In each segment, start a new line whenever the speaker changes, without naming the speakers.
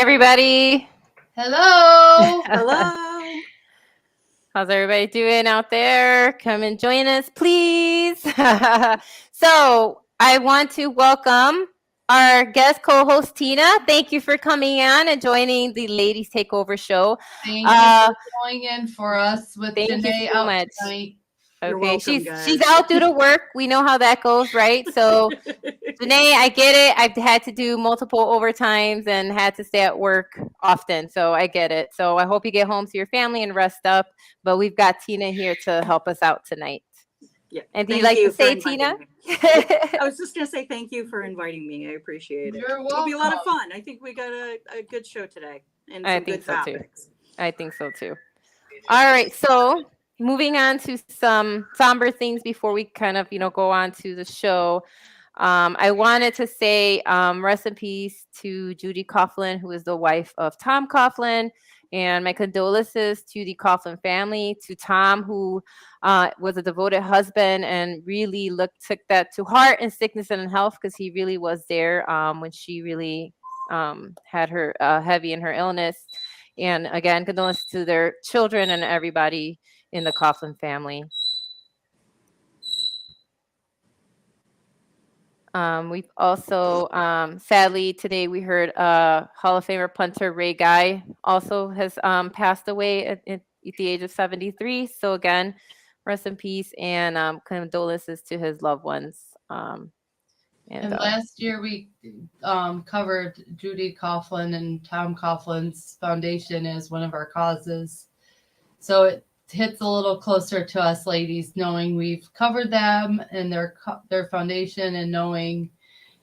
everybody.
Hello.
Hello.
How's everybody doing out there? Come and join us, please. So, I want to welcome our guest co-host Tina. Thank you for coming on and joining the Ladies Takeover show.
Thank you for going in for us with
Thank you
Janae
so
out
much.
tonight.
Okay,
You're welcome,
she's
guys.
out due to work. We know how that goes, right? So, Janae, I get it. I've had to do multiple overtimes and had to stay at work often. So I get it. So I hope you get home to your family and rest up. But we've got Tina here to help us out tonight.
Yeah.
And do you
Thank
like to
for
say,
inviting
Tina?
me. I was just going to say thank you for inviting me. I appreciate it.
You're
It'll be a lot of
welcome.
fun. I think we got a good show today and
I
some
think
good
so too.
topics.
I think so too. All right. So moving on to some somber things before we kind of, go on to the show. I wanted to say rest in peace to Judy Coughlin, who is the wife of Tom Coughlin, and my condolences to the Coughlin family, to Tom, who was a devoted husband and really took that to heart in sickness and in health, because he really was there when she really had her heavy in her illness. And again, condolences to their children and everybody in the Coughlin family. We've also, sadly, today we heard Hall of Famer punter Ray Guy also has passed away at the age of 73. So again, rest in peace and condolences to his loved ones.
And last year we covered Judy Coughlin and Tom Coughlin's foundation as one of our causes. So it hits a little closer to us ladies, knowing we've covered them and their foundation, and knowing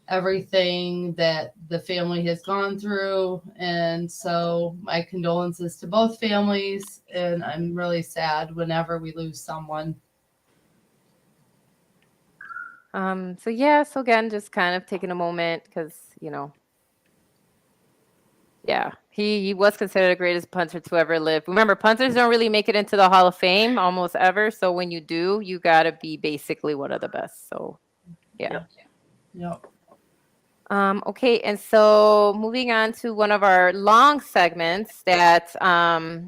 everything that the family has gone through. And so my condolences to both families, and I'm really sad whenever we lose someone.
So again, just kind of taking a moment because, yeah, he was considered the greatest punter to ever live. Remember, punters don't really make it into the Hall of Fame almost ever. So when you do, you got to be basically one of the best. So, yeah.
Yep.
Okay, and so moving on to one of our long segments that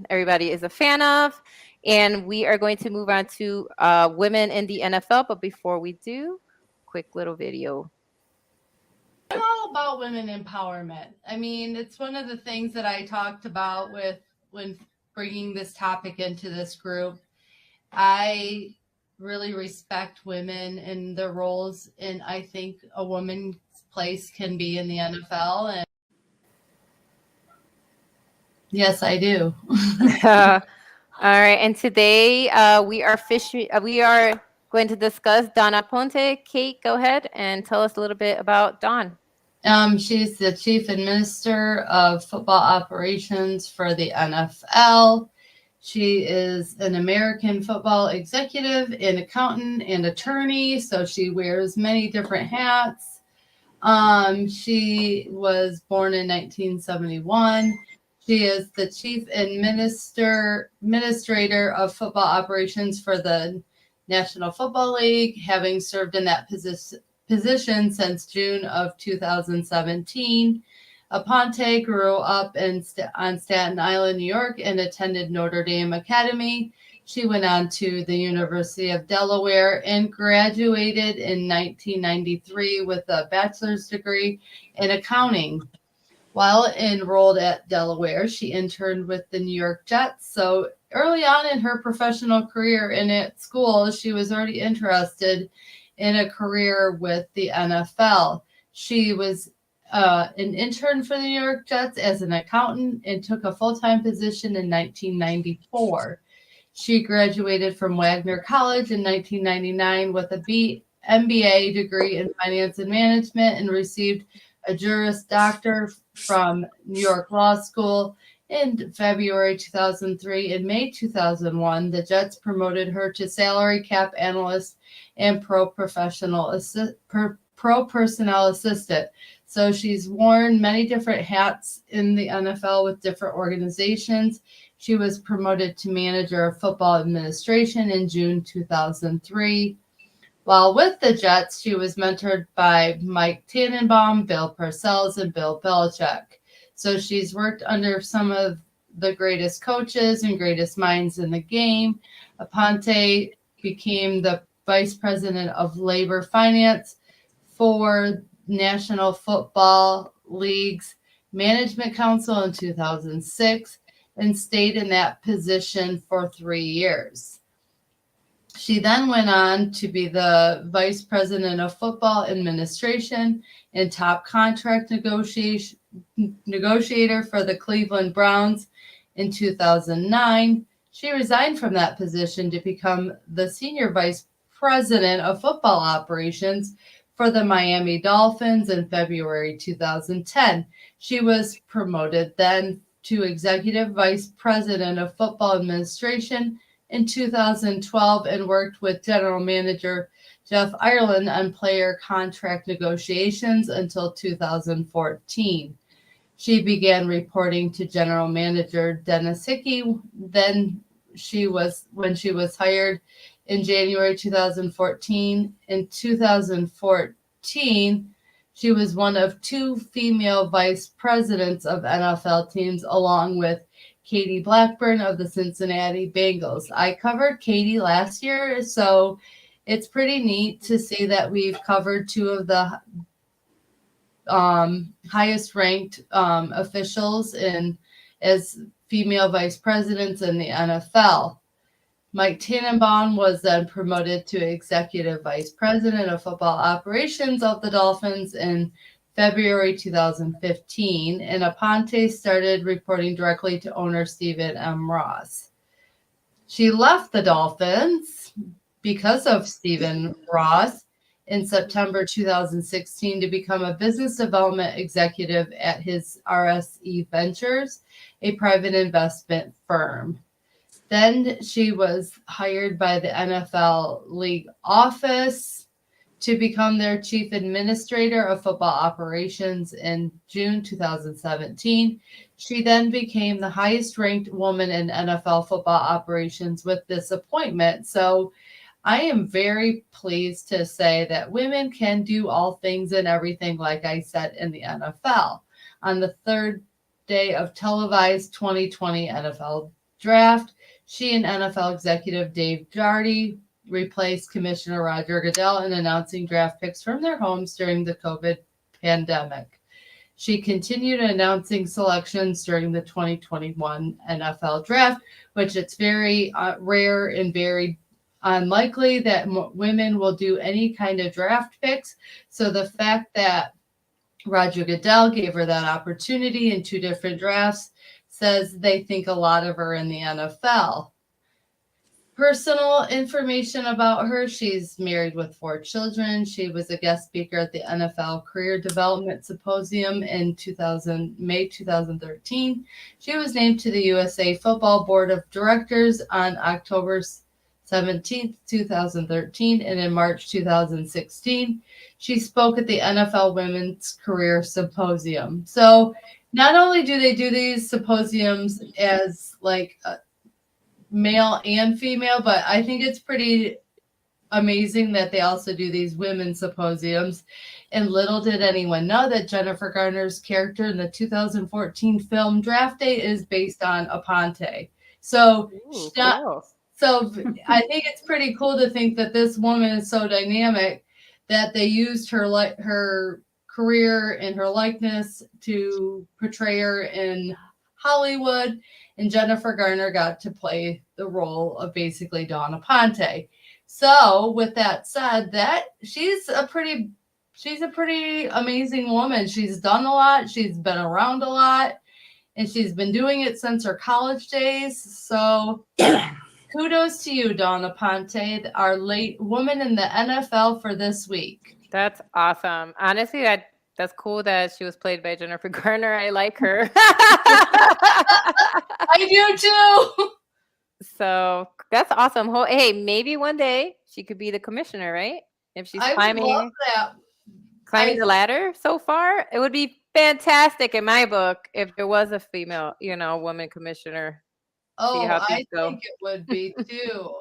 everybody is a fan of, and we are going to move on to women in the NFL. But before we do, quick little video.
I'm all about women empowerment. I mean, it's one of the things that I talked about when bringing this topic into this group. I really respect women and their roles, and I think a woman's place can be in the NFL. And yes, I do.
All right, and today we are going to discuss Dawn Aponte. Kate, go ahead and tell us a little bit about Dawn.
She's the chief administrator of football operations for the NFL. She is an American football executive, an accountant, and attorney, so she wears many different hats. She was born in 1971. She is the chief administrator of football operations for the National Football League, having served in that position since June of 2017. Aponte grew up on Staten Island, New York, and attended Notre Dame Academy. She went on to the University of Delaware and graduated in 1993 with a bachelor's degree in accounting. While enrolled at Delaware, she interned with the New York Jets. So early on in her professional career and at school, she was already interested in a career with the NFL. She was an intern for the New York Jets as an accountant and took a full-time position in 1994. She graduated from Wagner College in 1999 with a MBA degree in finance and management, and received a Juris Doctor from New York Law School. In February 2003 and May 2001, the Jets promoted her to salary cap analyst and pro personnel assistant. So she's worn many different hats in the NFL with different organizations. She was promoted to manager of football administration in June 2003. While with the Jets, she was mentored by Mike Tannenbaum, Bill Parcells, and Bill Belichick. So she's worked under some of the greatest coaches and greatest minds in the game. Aponte became the vice president of labor finance for National Football League's Management Council in 2006 and stayed in that position for 3 years. She then went on to be the vice president of football administration and top contract negotiator for the Cleveland Browns in 2009. She resigned from that position to become the senior vice president of football operations for the Miami Dolphins in February 2010. She was promoted then to executive vice president of football administration in 2012 and worked with general manager Jeff Ireland on player contract negotiations until 2014. She began reporting to general manager Dennis Hickey. When she was hired in January 2014. In 2014, she was one of 2 female vice presidents of NFL teams, along with Katie Blackburn of the Cincinnati Bengals. I covered Katie last year, so it's pretty neat to see that we've covered 2 of the highest ranked officials as female vice presidents in the NFL. Mike Tannenbaum was then promoted to executive vice president of football operations of the Dolphins in February 2015, and Aponte started reporting directly to owner Stephen M. Ross. She left the Dolphins because of Stephen Ross in September 2016 to become a business development executive at his RSE Ventures, a private investment firm. Then she was hired by the NFL League office to become their chief administrator of football operations in June 2017. She then became the highest ranked woman in NFL football operations with this appointment. So I am very pleased to say that women can do all things and everything, like I said, in the NFL. On the 3rd day of televised 2020 NFL draft, she and NFL executive Dave Jardy replaced Commissioner Roger Goodell in announcing draft picks from their homes during the COVID pandemic. She continued announcing selections during the 2021 NFL draft, which it's very rare and very unlikely that women will do any kind of draft picks. So the fact that Roger Goodell gave her that opportunity in 2 different drafts says they think a lot of her in the NFL. Personal information about her: she's married with 4 children. She was a guest speaker at the NFL Career Development Symposium in May 2013. She was named to the USA Football Board of Directors on October 17th, 2013, and in March 2016, she spoke at the NFL Women's Career Symposium. So not only do they do these symposiums as like male and female, but I think it's pretty amazing that they also do these women's symposiums. And little did anyone know that Jennifer Garner's character in the 2014 film Draft Day is based on Aponte. So,
Cool.
so I think it's pretty cool to think that this woman is so dynamic that they used her career and her likeness to portray her in Hollywood, and Jennifer Garner got to play the role of basically Dawn Aponte. So with that said, that she's a pretty amazing woman. She's done a lot. She's been around a lot, and she's been doing it since her college days. So kudos to you, Dawn Aponte, our late woman in the NFL for this week.
That's awesome. Honestly, that's cool that she was played by Jennifer Garner. I like her.
I do too.
So that's awesome. Hey, maybe one day she could be the commissioner, right? If she's climbing the ladder so far, it would be fantastic in my book if there was a female, woman commissioner.
Oh, I think it would be too.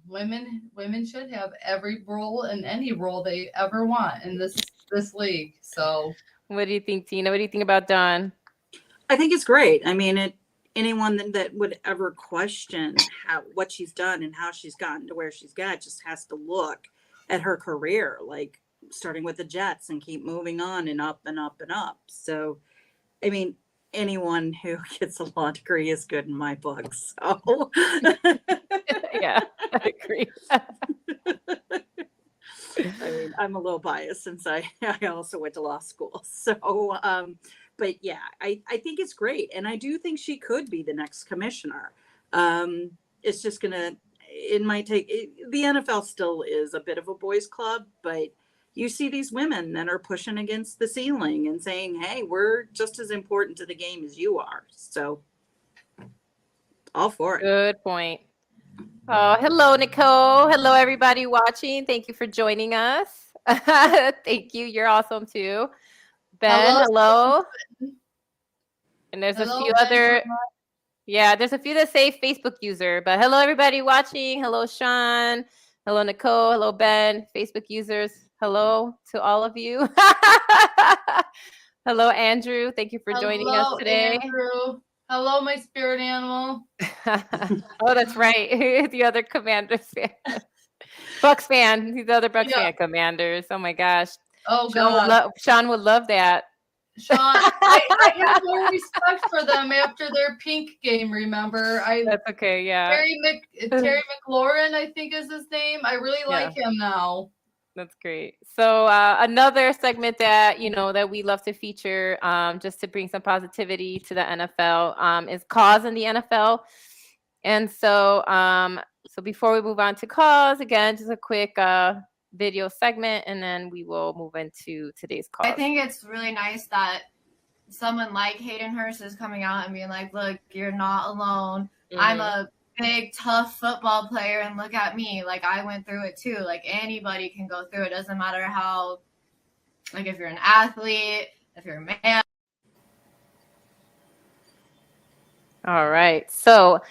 Women should have every role and any role they ever want in this league. So,
what do you think, Tina? What do you think about Dawn?
I think it's great. I mean, anyone that would ever question what she's done and how she's gotten to where she's got just has to look at her career, like starting with the Jets and keep moving on and up and up and up. So, I mean, anyone who gets a law degree is good in my book. So,
Yeah, I agree.
I mean, I'm a little biased since I also went to law school. So, but yeah, I think it's great. And I do think she could be the next commissioner. It's just it might take, the NFL still is a bit of a boys club, but you see these women that are pushing against the ceiling and saying, hey, we're just as important to the game as you are. So all for it.
Good point. Oh, hello, Nicole. Hello, everybody watching. Thank you for joining us. Thank you. You're awesome too. Ben, hello. And there's a few other, there's a few that say Facebook user, but hello, everybody watching. Hello, Sean. Hello, Nicole. Hello, Ben. Facebook users. Hello to all of you. Hello, Andrew. Thank you for joining us today.
Andrew. Hello, my spirit animal.
Oh, that's right. The other Commanders fan. Bucks fan. The other Bucks fan Commanders. Oh my gosh.
Oh God.
Sean would love that.
Sean, I have more respect for them after their pink game, remember?
That's okay, yeah.
Terry McLaurin, I think is his name. I really like him now.
That's great. So another segment that, that we love to feature just to bring some positivity to the NFL is Cause in the NFL. And so so before we move on to Cause, again, just a quick video segment, and then we will move into today's Cause.
I think it's really nice that someone like Hayden Hurst is coming out and being like, look, you're not alone. Mm-hmm. I'm a big, tough football player, and look at me. Like, I went through it too. Like, anybody can go through it. It doesn't matter how, like, if you're an athlete, if you're a man.
All right. So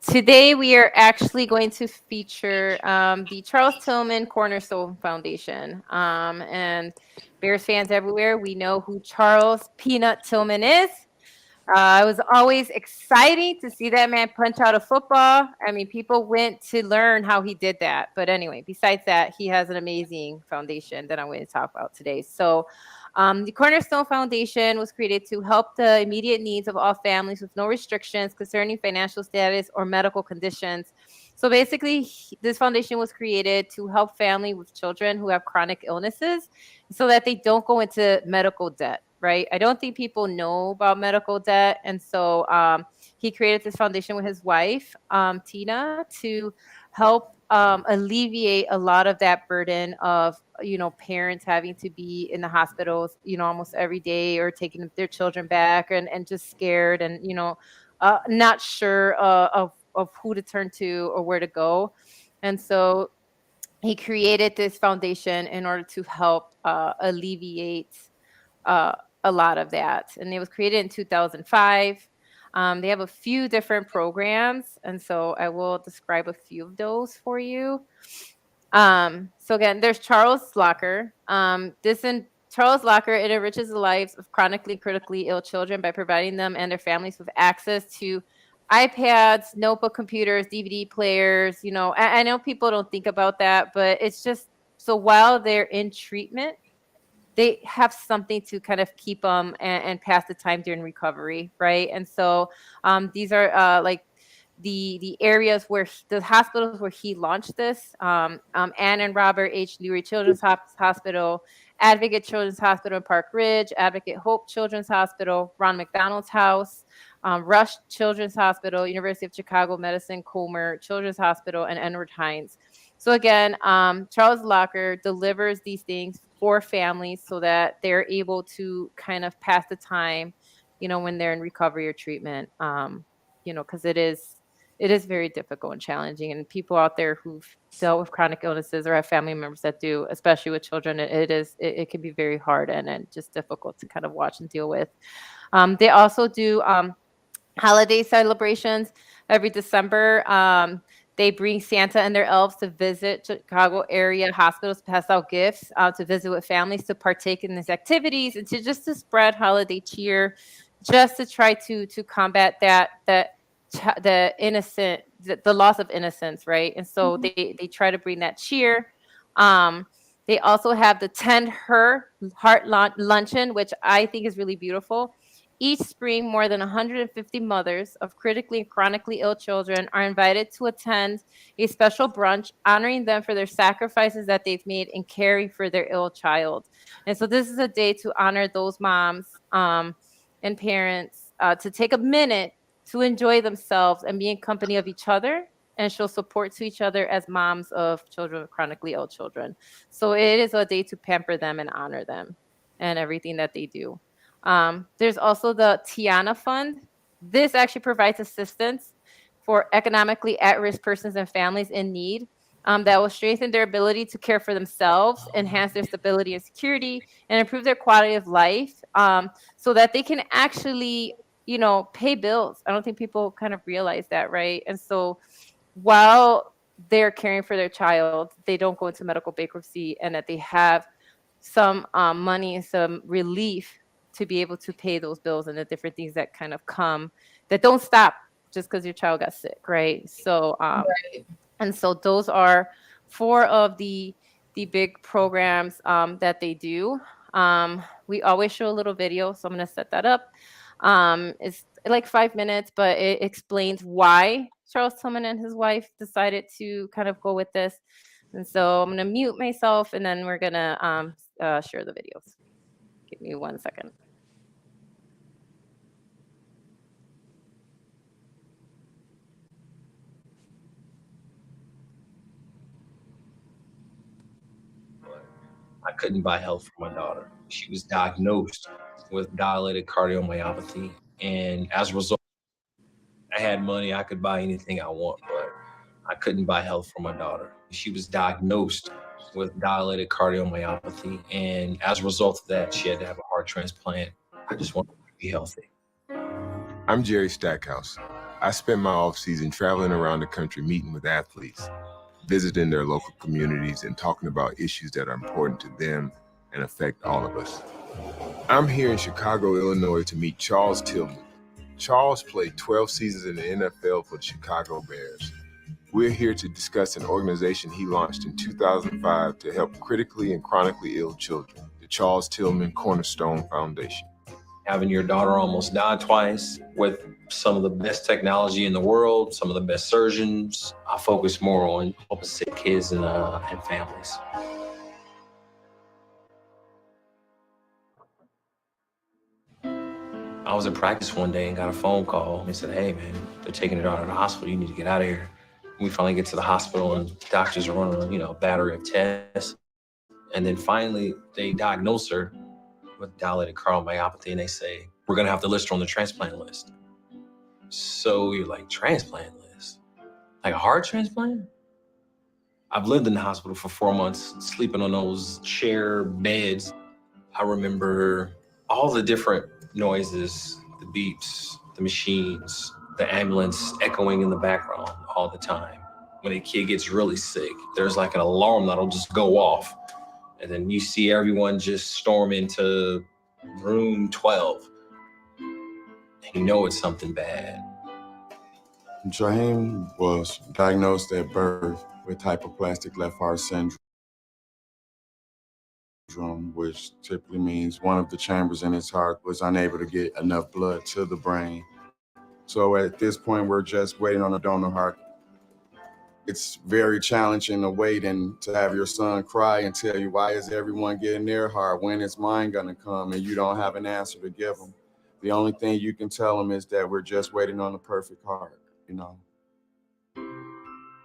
today we are actually going to feature the Charles Tillman Cornerstone Foundation. And Bears fans everywhere, we know who Charles Peanut Tillman is. It was always exciting to see that man punch out a football. I mean, people went to learn how he did that. But anyway, besides that, he has an amazing foundation that I'm going to talk about today. So the Cornerstone Foundation was created to help the immediate needs of all families with no restrictions concerning financial status or medical conditions. So basically, this foundation was created to help families with children who have chronic illnesses so that they don't go into medical debt, right? I don't think people know about medical debt. And so he created this foundation with his wife, Tina, to help alleviate a lot of that burden of, parents having to be in the hospitals, almost every day, or taking their children back and just scared and, not sure of who to turn to or where to go. And so he created this foundation in order to help alleviate a lot of that. And it was created in 2005. They have a few different programs, and so I will describe a few of those for you. So again, there's Charles Locker. Charles Locker, it enriches the lives of chronically critically ill children by providing them and their families with access to iPads, notebook computers, DVD players. I know people don't think about that, but it's just so while they're in treatment, they have something to kind of keep them and pass the time during recovery, right? And so these are like the areas where the hospitals where he launched this: Ann and Robert H. Lurie Children's Hospital, Advocate Children's Hospital in Park Ridge, Advocate Hope Children's Hospital, Ron McDonald's House, Rush Children's Hospital, University of Chicago Medicine Comer Children's Hospital, and Edward Hines. So again, Charles Locker delivers these things for families so that they're able to kind of pass the time, when they're in recovery or treatment, because it is very difficult and challenging. And people out there who've dealt with chronic illnesses or have family members that do, especially with children, it can be very hard and just difficult to kind of watch and deal with. They also do holiday celebrations every December. They bring Santa and their elves to visit Chicago area hospitals, pass out gifts, to visit with families, to partake in these activities, and to spread holiday cheer, just to try to combat the loss of innocence, right? And so they try to bring that cheer. They also have the Tend Her Heart Luncheon, which I think is really beautiful. Each spring, more than 150 mothers of critically and chronically ill children are invited to attend a special brunch honoring them for their sacrifices that they've made in caring for their ill child. And so this is a day to honor those moms and parents, to take a minute to enjoy themselves and be in company of each other and show support to each other as moms of children with chronically ill children. So it is a day to pamper them and honor them and everything that they do. There's also the Tiana Fund. This actually provides assistance for economically at-risk persons and families in need, that will strengthen their ability to care for themselves, enhance their stability and security, and improve their quality of life, so that they can actually, pay bills. I don't think people kind of realize that, right? And so while they're caring for their child, they don't go into medical bankruptcy, and that they have some money and some relief to be able to pay those bills and the different things that kind of come that don't stop just because your child got sick, right? So,
Right.
and so those are 4 of the big programs that they do. We always show a little video, so I'm going to set that up. It's like 5 minutes, but it explains why Charles Tillman and his wife decided to kind of go with this. And so I'm going to mute myself, and then we're going to share the videos. Give me 1 second.
I couldn't buy health for my daughter. She was diagnosed with dilated cardiomyopathy. And as a result, I had money, I could buy anything I want, but I couldn't buy health for my daughter. She was diagnosed with dilated cardiomyopathy. And as a result of that, she had to have a heart transplant. I just wanted her to be healthy.
I'm Jerry Stackhouse. I spent my off-season traveling around the country meeting with athletes, visiting their local communities and talking about issues that are important to them and affect all of us. I'm here in Chicago, Illinois to meet Charles Tillman. Charles played 12 seasons in the NFL for the Chicago Bears. We're here to discuss an organization he launched in 2005 to help critically and chronically ill children, the Charles Tillman Cornerstone Foundation.
Having your daughter almost die twice with some of the best technology in the world, some of the best surgeons, I focus more on helping sick kids and families. I was at practice one day and got a phone call. They said, "Hey man, they're taking your daughter to the hospital. You need to get out of here." We finally get to the hospital and doctors are running, a battery of tests. And then finally they diagnose her with dilated cardiomyopathy and they say, "We're gonna have to list her on the transplant list." So you're like, transplant list? Like a heart transplant? I've lived in the hospital for 4 months, sleeping on those chair beds. I remember all the different noises, the beeps, the machines, the ambulance echoing in the background all the time. When a kid gets really sick, there's like an alarm that'll just go off. And then you see everyone just storm into room 12. And you know it's something bad.
Jaheim was diagnosed at birth with hypoplastic left heart syndrome, which typically means one of the chambers in his heart was unable to get enough blood to the brain. So at this point, we're just waiting on a donor heart. It's very challenging to wait and to have your son cry and tell you, why is everyone getting their heart? When is mine gonna come? And you don't have an answer to give them. The only thing you can tell them is that we're just waiting on the perfect heart,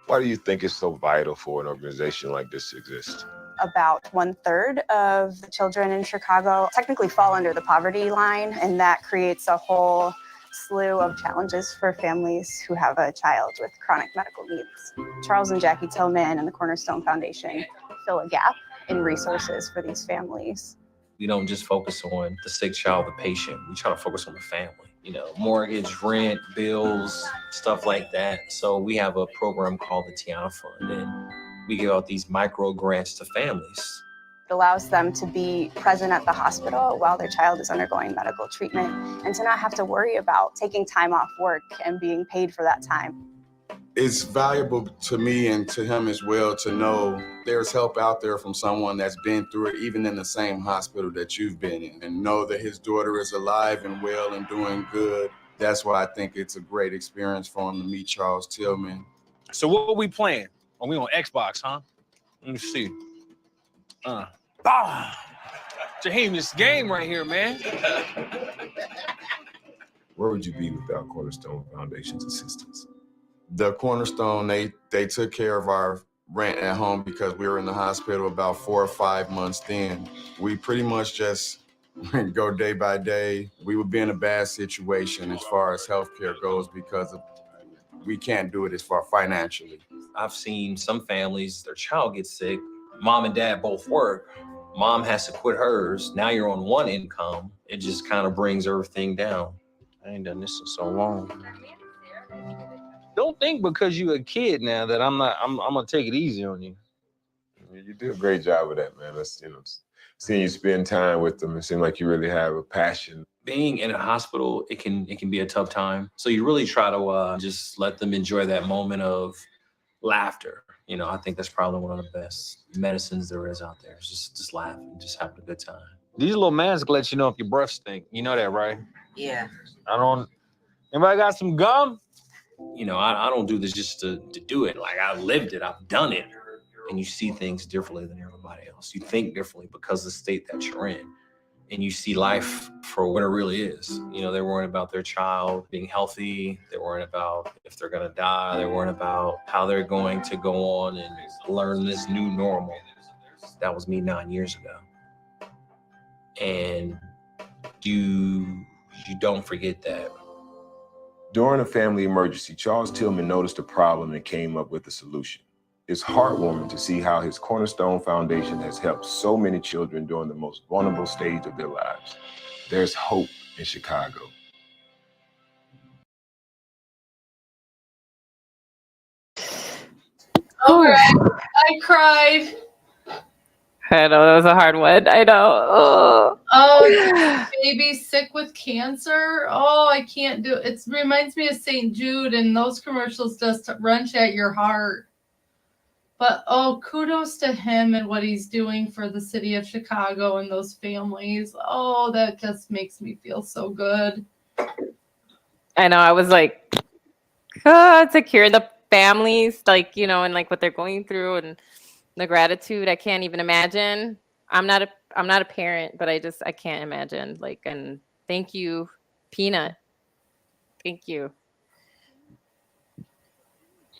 Why do you think it's so vital for an organization like this to exist?
About 1/3 of the children in Chicago technically fall under the poverty line, and that creates a whole slew of challenges for families who have a child with chronic medical needs. Charles and Jackie Tillman and the Cornerstone Foundation fill a gap in resources for these families.
We don't just focus on the sick child, the patient. We try to focus on the family, mortgage, rent, bills, stuff like that. So we have a program called the Tiana Fund, and we give out these micro grants to families
It allows them to be present at the hospital while their child is undergoing medical treatment and to not have to worry about taking time off work and being paid for that time.
It's valuable to me and to him as well to know there's help out there from someone that's been through it, even in the same hospital that you've been in, and know that his daughter is alive and well and doing good. That's why I think it's a great experience for him to meet Charles Tillman.
So what we playing? Oh, we on Xbox, huh? Let me see. Jaheim, this game right here, man.
Where would you be without Cornerstone Foundation's assistance?
The Cornerstone, they took care of our rent at home because we were in the hospital about 4 or 5 months then. We pretty much just go day by day. We would be in a bad situation as far as healthcare goes because we can't do it as far financially.
I've seen some families, their child gets sick, mom and dad both work, mom has to quit hers, now you're on one income, it just kind of brings everything down.
I ain't done this in so long. Don't think because you a kid now that I'm gonna take it easy on you.
You do a great job with that, man. That's, seeing you spend time with them, it seems like you really have a passion.
Being in a hospital, it can be a tough time. So you really try to just let them enjoy that moment of laughter. I think that's probably one of the best medicines there is out there. It's just laughing, just having a good time.
These little masks let you know if your breath stink. You know that, right?
Yeah.
Anybody got some gum?
I don't do this just to do it. Like, I lived it, I've done it. And you see things differently than everybody else. You think differently because of the state that you're in. And you see life for what it really is. They're worrying about their child being healthy. They're worrying about if they're going to die. They're worrying about how they're going to go on and learn this new normal. That was me 9 years ago. And you don't forget that.
During a family emergency, Charles Tillman noticed a problem and came up with a solution. It's heartwarming to see how his Cornerstone Foundation has helped so many children during the most vulnerable stage of their lives. There's hope in Chicago.
All right, I cried.
I know that was a hard one. I know.
Oh, baby sick with cancer. Oh, I can't do it. It reminds me of St. Jude, and those commercials just wrench at your heart. But kudos to him and what he's doing for the city of Chicago and those families. Oh, that just makes me feel so good.
I know. I was like, to cure the families, and what they're going through and the gratitude. I can't even imagine. I'm not a parent, but I can't imagine. And thank you, Pina. Thank you.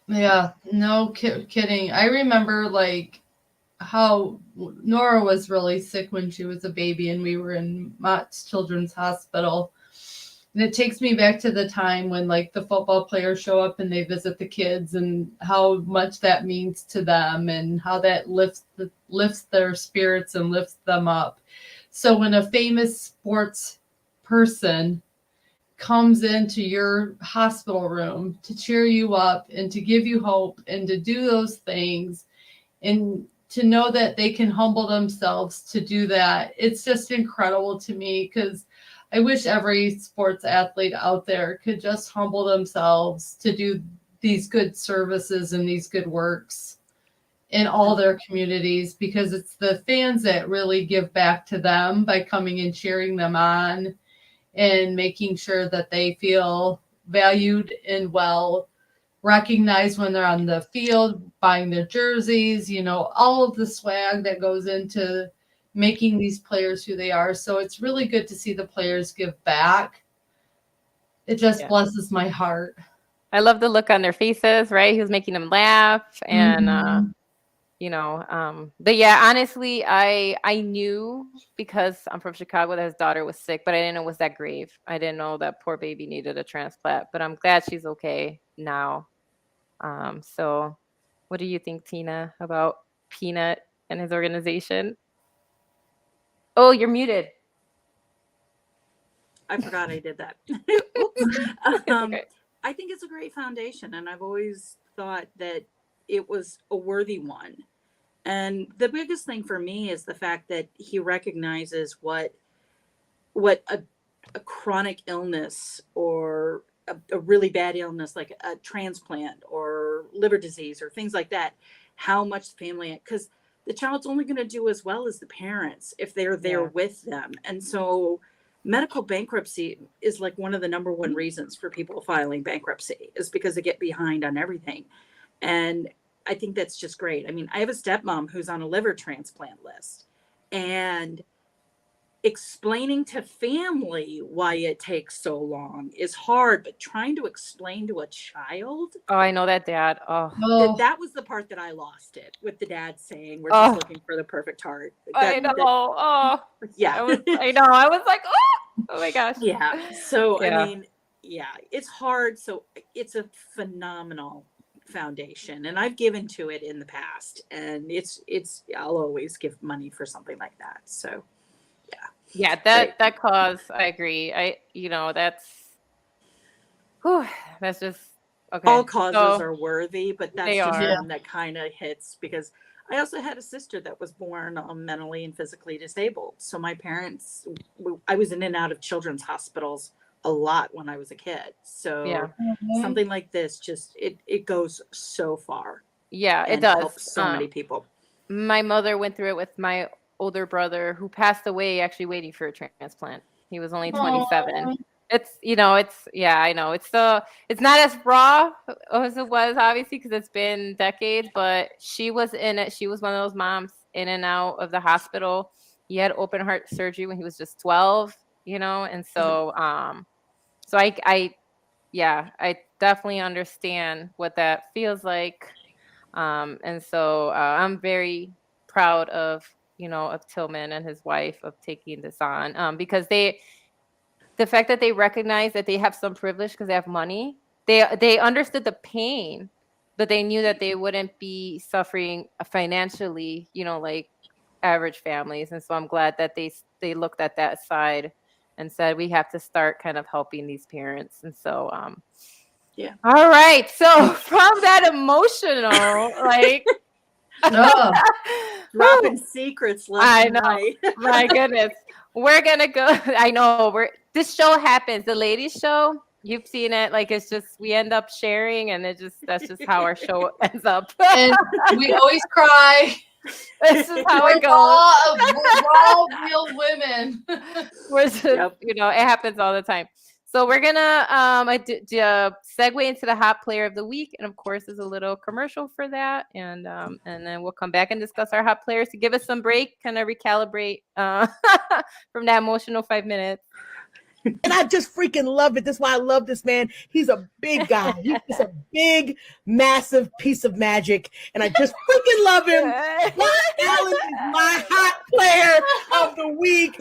Yeah, no kidding. I remember how Nora was really sick when she was a baby and we were in Mott's Children's Hospital. And it takes me back to the time when the football players show up and they visit the kids and how much that means to them and how that lifts their spirits and lifts them up. So when a famous sports person comes into your hospital room to cheer you up and to give you hope and to do those things and to know that they can humble themselves to do that, it's just incredible to me, because I wish every sports athlete out there could just humble themselves to do these good services and these good works in all their communities, because it's the fans that really give back to them by coming and cheering them on and making sure that they feel valued and well recognized when they're on the field, buying their jerseys, all of the swag that goes into making these players who they are. So it's really good to see the players give back. It just blesses my heart.
I love the look on their faces, right? He was making them laugh and, but yeah, honestly, I knew, because I'm from Chicago, that his daughter was sick, but I didn't know it was that grave. I didn't know that poor baby needed a transplant, but I'm glad she's okay now. So what do you think, Tina, about Peanut and his organization? Oh, you're muted.
I forgot I did that.
Okay.
I think it's a great foundation, and I've always thought that it was a worthy one. And the biggest thing for me is the fact that he recognizes what a chronic illness or a really bad illness like a transplant or liver disease or things like that, how much the family, because the child's only going to do as well as the parents if they're there
Yeah.
with them. And so medical bankruptcy is like one of the number one reasons for people filing bankruptcy, is because they get behind on everything. And I think that's just great. I mean, I have a stepmom who's on a liver transplant list, and explaining to family why it takes so long is hard, but trying to explain to a child,
Oh, I know that, Dad. Oh,
Oh,
that was the part that I lost it with the dad saying, we're
Oh.
just looking for the perfect heart.
I know. Oh,
Yeah.
I know. I was like, oh my gosh.
Yeah. So,
Yeah.
I mean, yeah, it's hard. So it's a phenomenal foundation, and I've given to it in the past, and I'll always give money for something like that. So
Yeah,
Right.
that cause, I agree. That's just okay.
all causes
So
are worthy, but that's
they
just
are.
one that kind of hits, because I also had a sister that was born mentally and physically disabled. So my parents, I was in and out of children's hospitals a lot when I was a kid. So
Yeah.
something like this, just it goes so far
Yeah, it
and
does.
helps so many people.
My mother went through it with my older brother who passed away actually waiting for a transplant. He was only 27. It's, yeah, I know. It's not as raw as it was, obviously, because it's been decades, but she was in it. She was one of those moms in and out of the hospital. He had open heart surgery when he was just 12, and so I definitely understand what that feels like. And so I'm very proud of Tillman and his wife of taking this on, because the fact that they recognize that they have some privilege because they have money, they understood the pain, but they knew that they wouldn't be suffering financially, like average families. And so I'm glad that they looked at that side and said we have to start kind of helping these parents. And so
Yeah.
All right. So from that emotional, like
oh,
Dropping
whew,
secrets left
I
and
know.
right.
My goodness. We're gonna go. I know this show happens, the ladies show. You've seen it. Like it's just we end up sharing and that's just how our show ends up.
and we always cry.
This is how
We're
it goes.
all real women.
We're just,
Yep.
it happens all the time. So we're gonna segue into the hot player of the week, and of course, there's a little commercial for that, and then we'll come back and discuss our hot players to give us some break, kind of recalibrate from that emotional 5 minutes.
And I just freaking love it. That's why I love this man. He's a big guy. He's just a big, massive piece of magic. And I just freaking love him. Josh Allen is my hot player of the week.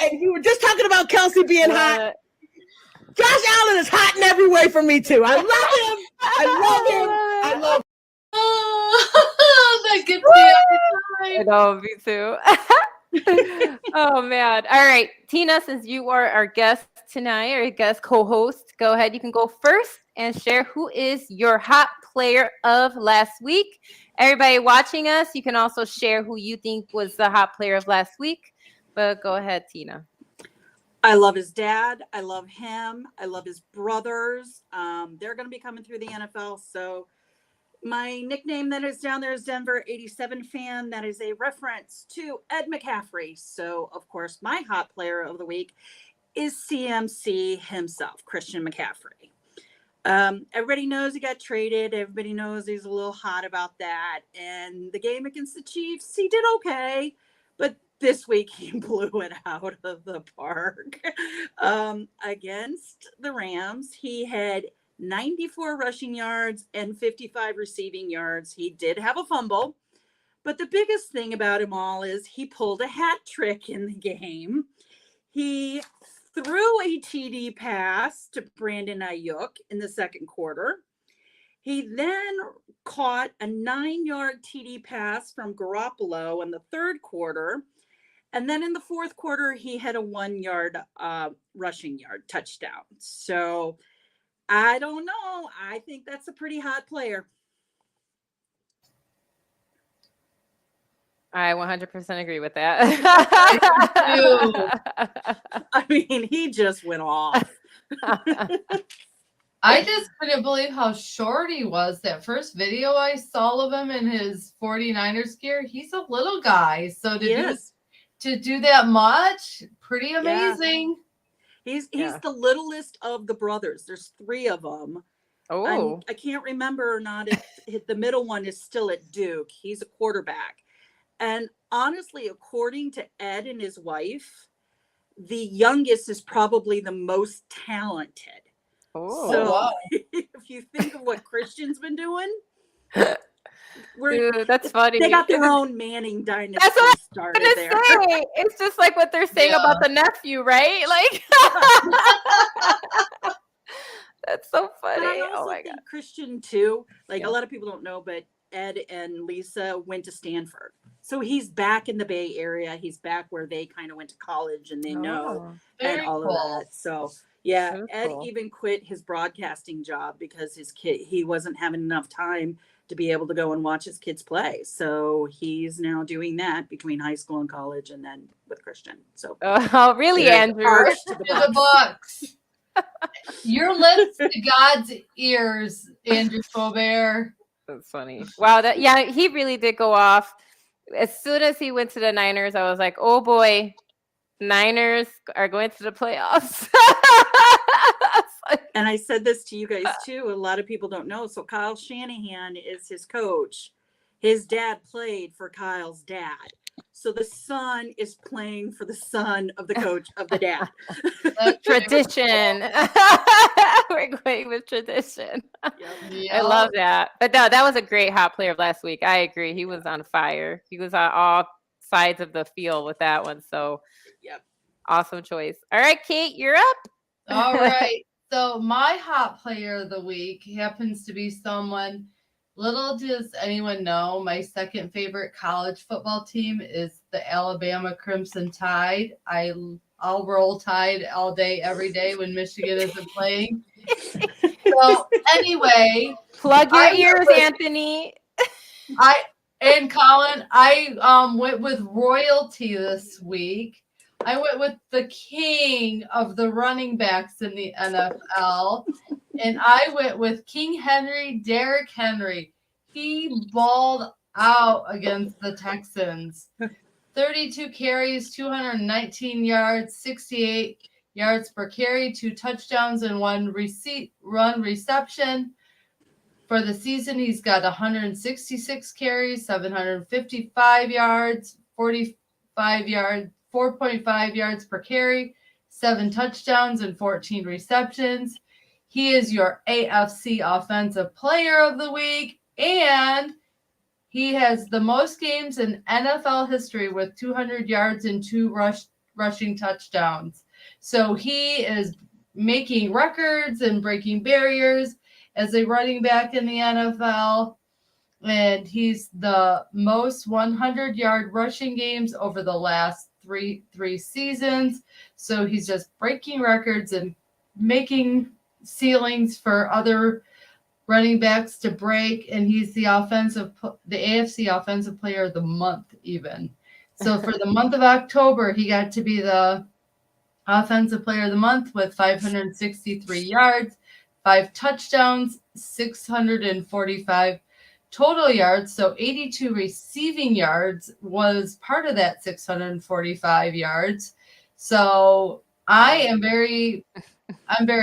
And you were just talking about Kelsey being hot. Josh Allen is hot in every way for me too. I love him. I love him.
That gets me every
I
time.
know, me too. Oh man. All right, Tina, since you are our guest tonight, or guest co-host, go ahead. You can go first and share who is your hot player of last week. Everybody watching us, you can also share who you think was the hot player of last week. But go ahead, Tina.
I love his dad. I love him. I love his brothers. They're going to be coming through the NFL. So my nickname that is down there is Denver 87 fan. That is a reference to Ed McCaffrey. So, of course, my hot player of the week is CMC himself, Christian McCaffrey. Everybody knows he got traded. Everybody knows he's a little hot about that. And the game against the Chiefs, he did okay. But this week he blew it out of the park. Against the Rams, he had 94 rushing yards and 55 receiving yards. He did have a fumble, but the biggest thing about him all is he pulled a hat trick in the game. He threw a TD pass to Brandon Ayuk in the second quarter. He then caught a 9-yard TD pass from Garoppolo in the third quarter. And then in the fourth quarter, he had a 1-yard rushing yard touchdown. So I don't know. I think that's a pretty hot player.
I 100% agree with that.
I mean, he just went off.
I just couldn't believe how short he was. That first video I saw of him in his 49ers gear, he's a little guy. So to do that much, pretty amazing.
He's
Yeah.
the littlest of the brothers. There's 3 of them.
Oh,
I can't remember or not if the middle one is still at Duke. He's a quarterback. And honestly, according to Ed and his wife, the youngest is probably the most talented.
oh,
So
wow.
if you think of what Christian's been doing,
dude, that's funny.
they got their own Manning dynasty
That's what I'm
started
gonna
there.
say. It's just like what they're saying
Yeah.
about the nephew, right? Like, that's so
But I
funny.
also
Oh my
think
god.
Christian too. Like
Yeah.
a lot of people don't know, but Ed and Lisa went to Stanford. So he's back in the Bay Area. He's back where they kind of went to college and they know
Oh,
and
Very
all
cool.
of that. So yeah,
so
Ed
cool.
even quit his broadcasting job because he wasn't having enough time to be able to go and watch his kids play. So he's now doing that between high school and college and then with Christian. So
Oh, really,
Very
Andrew?
harsh to the
To the
Bucks.
Bucks. Your lips to God's ears, Andrew Colbert.
That's funny. Wow, yeah, he really did go off. As soon as he went to the Niners, I was like, oh boy, Niners are going to the playoffs.
And I said this to you guys too. A lot of people don't know. So Kyle Shanahan is his coach. His dad played for Kyle's dad. So the son is playing for the son of the coach of the dad.
Tradition. We're going with tradition.
Yep.
I love that. But no, that was a great hot player of last week. I agree. He was on fire. He was on all sides of the field with that one. So
Yep.
awesome choice. All right, Kate, you're up.
All right. So my hot player of the week happens to be someone, little does anyone know, my second favorite college football team is the Alabama Crimson Tide. I'll roll Tide all day, every day when Michigan isn't playing. So anyway,
Plug your
I
ears,
was-
Anthony.
And Colin, I went with royalty this week. I went with the king of the running backs in the NFL, and I went with King Henry, Derrick Henry. He balled out against the Texans. 32 carries, 219 yards, 68 yards per carry, 2 touchdowns, and 1 run reception. For the season, he's got 166 carries, 755 yards, 4.5 yards per carry, 7 touchdowns, and 14 receptions. He is your AFC Offensive Player of the Week, and he has the most games in NFL history with 200 yards and 2 rushing touchdowns. So he is making records and breaking barriers as a running back in the NFL. And he's the most 100-yard rushing games over the last three seasons. So he's just breaking records and making ceilings for other running backs to break. And he's the AFC Offensive Player of the Month even. So for the month of October, he got to be the Offensive Player of the Month with 563 yards, 5 touchdowns, 645 total yards. So 82 receiving yards was part of that 645 yards. So I'm very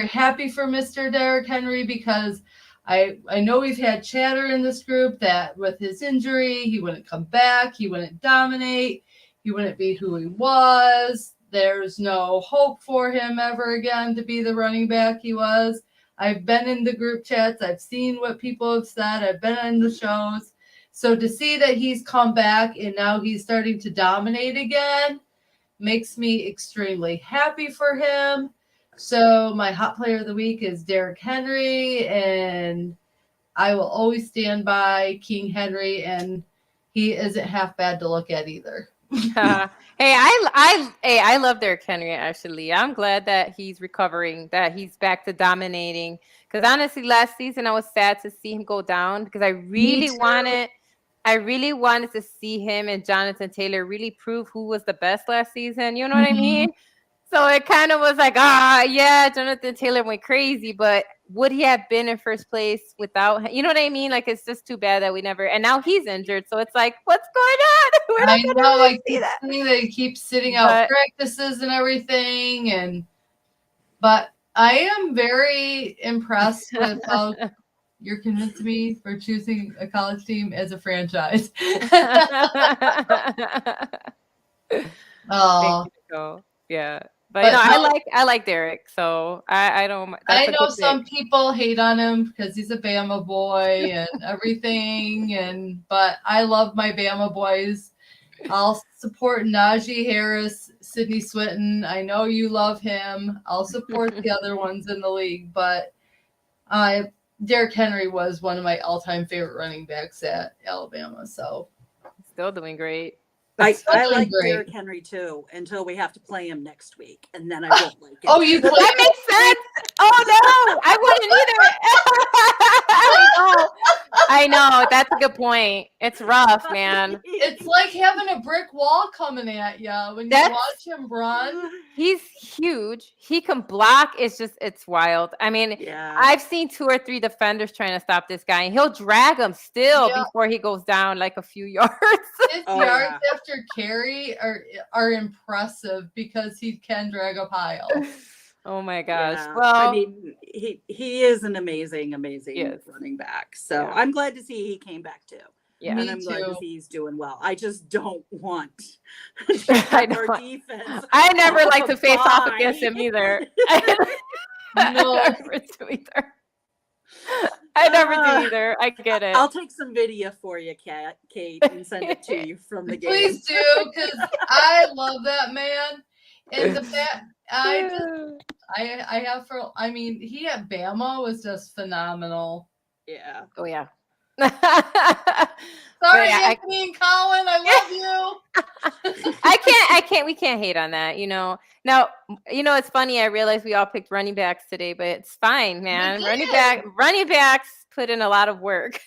happy for Mr. Derrick Henry because I know we've had chatter in this group that with his injury, he wouldn't come back, he wouldn't dominate, he wouldn't be who he was. There's no hope for him ever again to be the running back he was. I've been in the group chats. I've seen what people have said. I've been in the shows. So to see that he's come back and now he's starting to dominate again makes me extremely happy for him. So my hot player of the week is Derrick Henry, and I will always stand by King Henry, and he isn't half bad to look at either.
Hey, I love Derrick Henry. Actually, I'm glad that he's recovering, that he's back to dominating. Because honestly, last season I was sad to see him go down because I really wanted I really wanted to see him and Jonathan Taylor really prove who was the best last season. You know what I mean? So it kind of was like, yeah, Jonathan Taylor went crazy, but would he have been in first place without him? You know what I mean? Like, it's just too bad that we never, and now he's injured. So it's like, what's going on? We're not
I
gonna
know.
really
I
see
keep
that.
seeing they keep sitting out
But-
practices and everything, but I am very impressed with how you're convincing me for choosing a college team as a franchise. Oh,
Thank you, Nicole. Yeah. But,
But
no,
no-
I like Derek, so I don't.
I
that's a
know
good
some
pick.
people hate on him because he's a Bama boy and everything, but I love my Bama boys. I'll support Najee Harris, Sidney Swinton. I know you love him. I'll support the other ones in the league, but Derrick Henry was one of my all-time favorite running backs at Alabama. So
Still doing great.
I
doing
like
great.
Derrick Henry too until we have to play him next week, and then I won't like it.
Oh, you play
That makes sense. Oh no, I wouldn't either. I know. That's a good point. It's rough, man.
It's like having a brick wall coming at you when you
That's-
watch him run.
He's huge. He can block. It's wild. I mean,
Yeah.
I've seen 2 or 3 defenders trying to stop this guy, and he'll drag him still
Yeah.
before he goes down like a few yards.
His
Oh,
yards after carry are impressive because he can drag a pile.
Oh my gosh.
Yeah.
Well,
I mean, he is an amazing
Yes.
running back. So
Yeah.
I'm glad to see he came back too.
yeah.
Me
And I'm glad to
too.
see he's doing well. I just don't want
I
our
know.
defense.
I never like to face off
Bye.
against him either.
No.
I never do either. I never do either. I get it.
I'll take some video for you, Kate, and send it to you from the game.
Please do, because I love that man. And the fact I have for I mean, he at Bama was just phenomenal.
Yeah.
Oh yeah.
Sorry,
yeah,
Anthony and Colin, I love you.
I can't, we can't hate on that, you know. Now, you know, it's funny, I realized we all picked running backs today, but it's fine, man.
did.
Running backs put in a lot of work.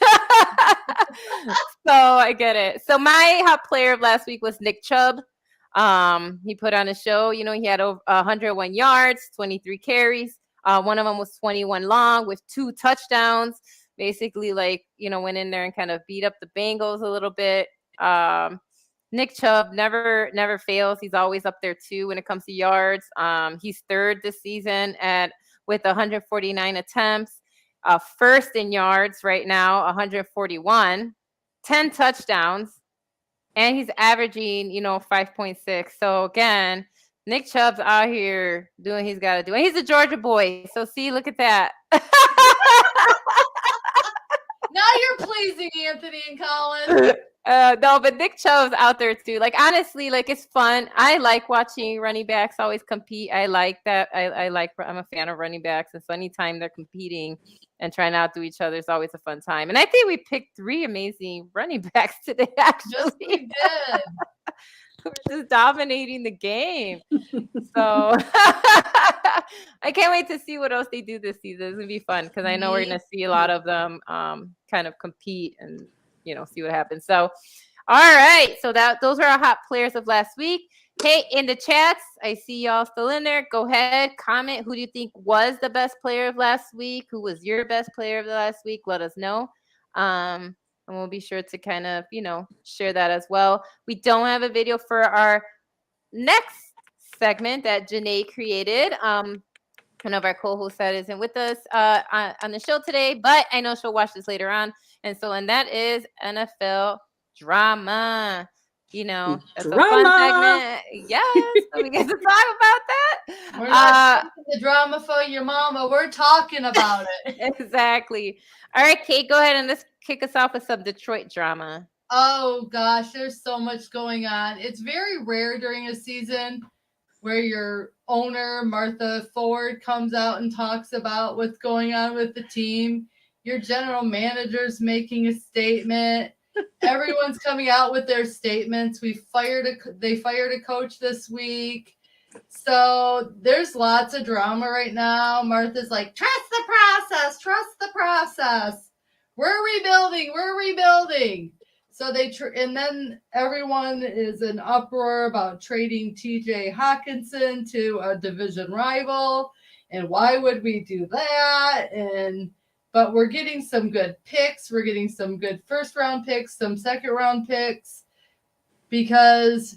So I get it. So my hot player of last week was Nick Chubb. He put on a show, you know, he had over 101 yards, 23 carries. One of them was 21 long with 2 touchdowns. Basically, like, you know, went in there and kind of beat up the Bengals a little bit. Nick Chubb never fails. He's always up there too when it comes to yards. He's 3rd this season with 149 attempts. First in yards right now, 141, 10 touchdowns, and he's averaging, you know, 5.6. So again, Nick Chubb's out here doing what he's got to do, and he's a Georgia boy. So see, look at that.
Now you're pleasing Anthony and Colin.
No, but Nick Chubb's out there too. Like, honestly, like, it's fun. I like watching running backs always compete. I like that. I'm a fan of running backs. And so anytime they're competing and trying to outdo each other is always a fun time. And I think we picked 3 amazing running backs today, actually.
Yes, we did.
We're just dominating the game. So I can't wait to see what else they do this season. It's gonna be fun because I know we're gonna see a lot of them kind of compete and, you know, see what happens. So all right, so those are our hot players of last week. Hey, in the chats, I see y'all still in there. Go ahead, comment. Who do you think was the best player of last week? Who was your best player of the last week? Let us know. And we'll be sure to kind of, you know, share that as well. We don't have a video for our next segment that Janae created. One of our co-hosts that isn't with us on the show today, but I know she'll watch this later on. And that is NFL drama. You know, that's a fun segment. Yes, so we get to talk about that.
We're not taking the drama for your mama. We're talking about it.
Exactly. All right, Kate, go ahead and let's kick us off with some Detroit drama.
Oh gosh, there's so much going on. It's very rare during a season where your owner, Martha Ford, comes out and talks about what's going on with the team. Your general manager's making a statement. Everyone's coming out with their statements. They fired a coach this week. So there's lots of drama right now. Martha's like, trust the process, trust the process. We're rebuilding. So and then everyone is in uproar about trading TJ Hawkinson to a division rival. And why would we do that? But we're getting some good picks. We're getting some good first round picks, some second round picks, because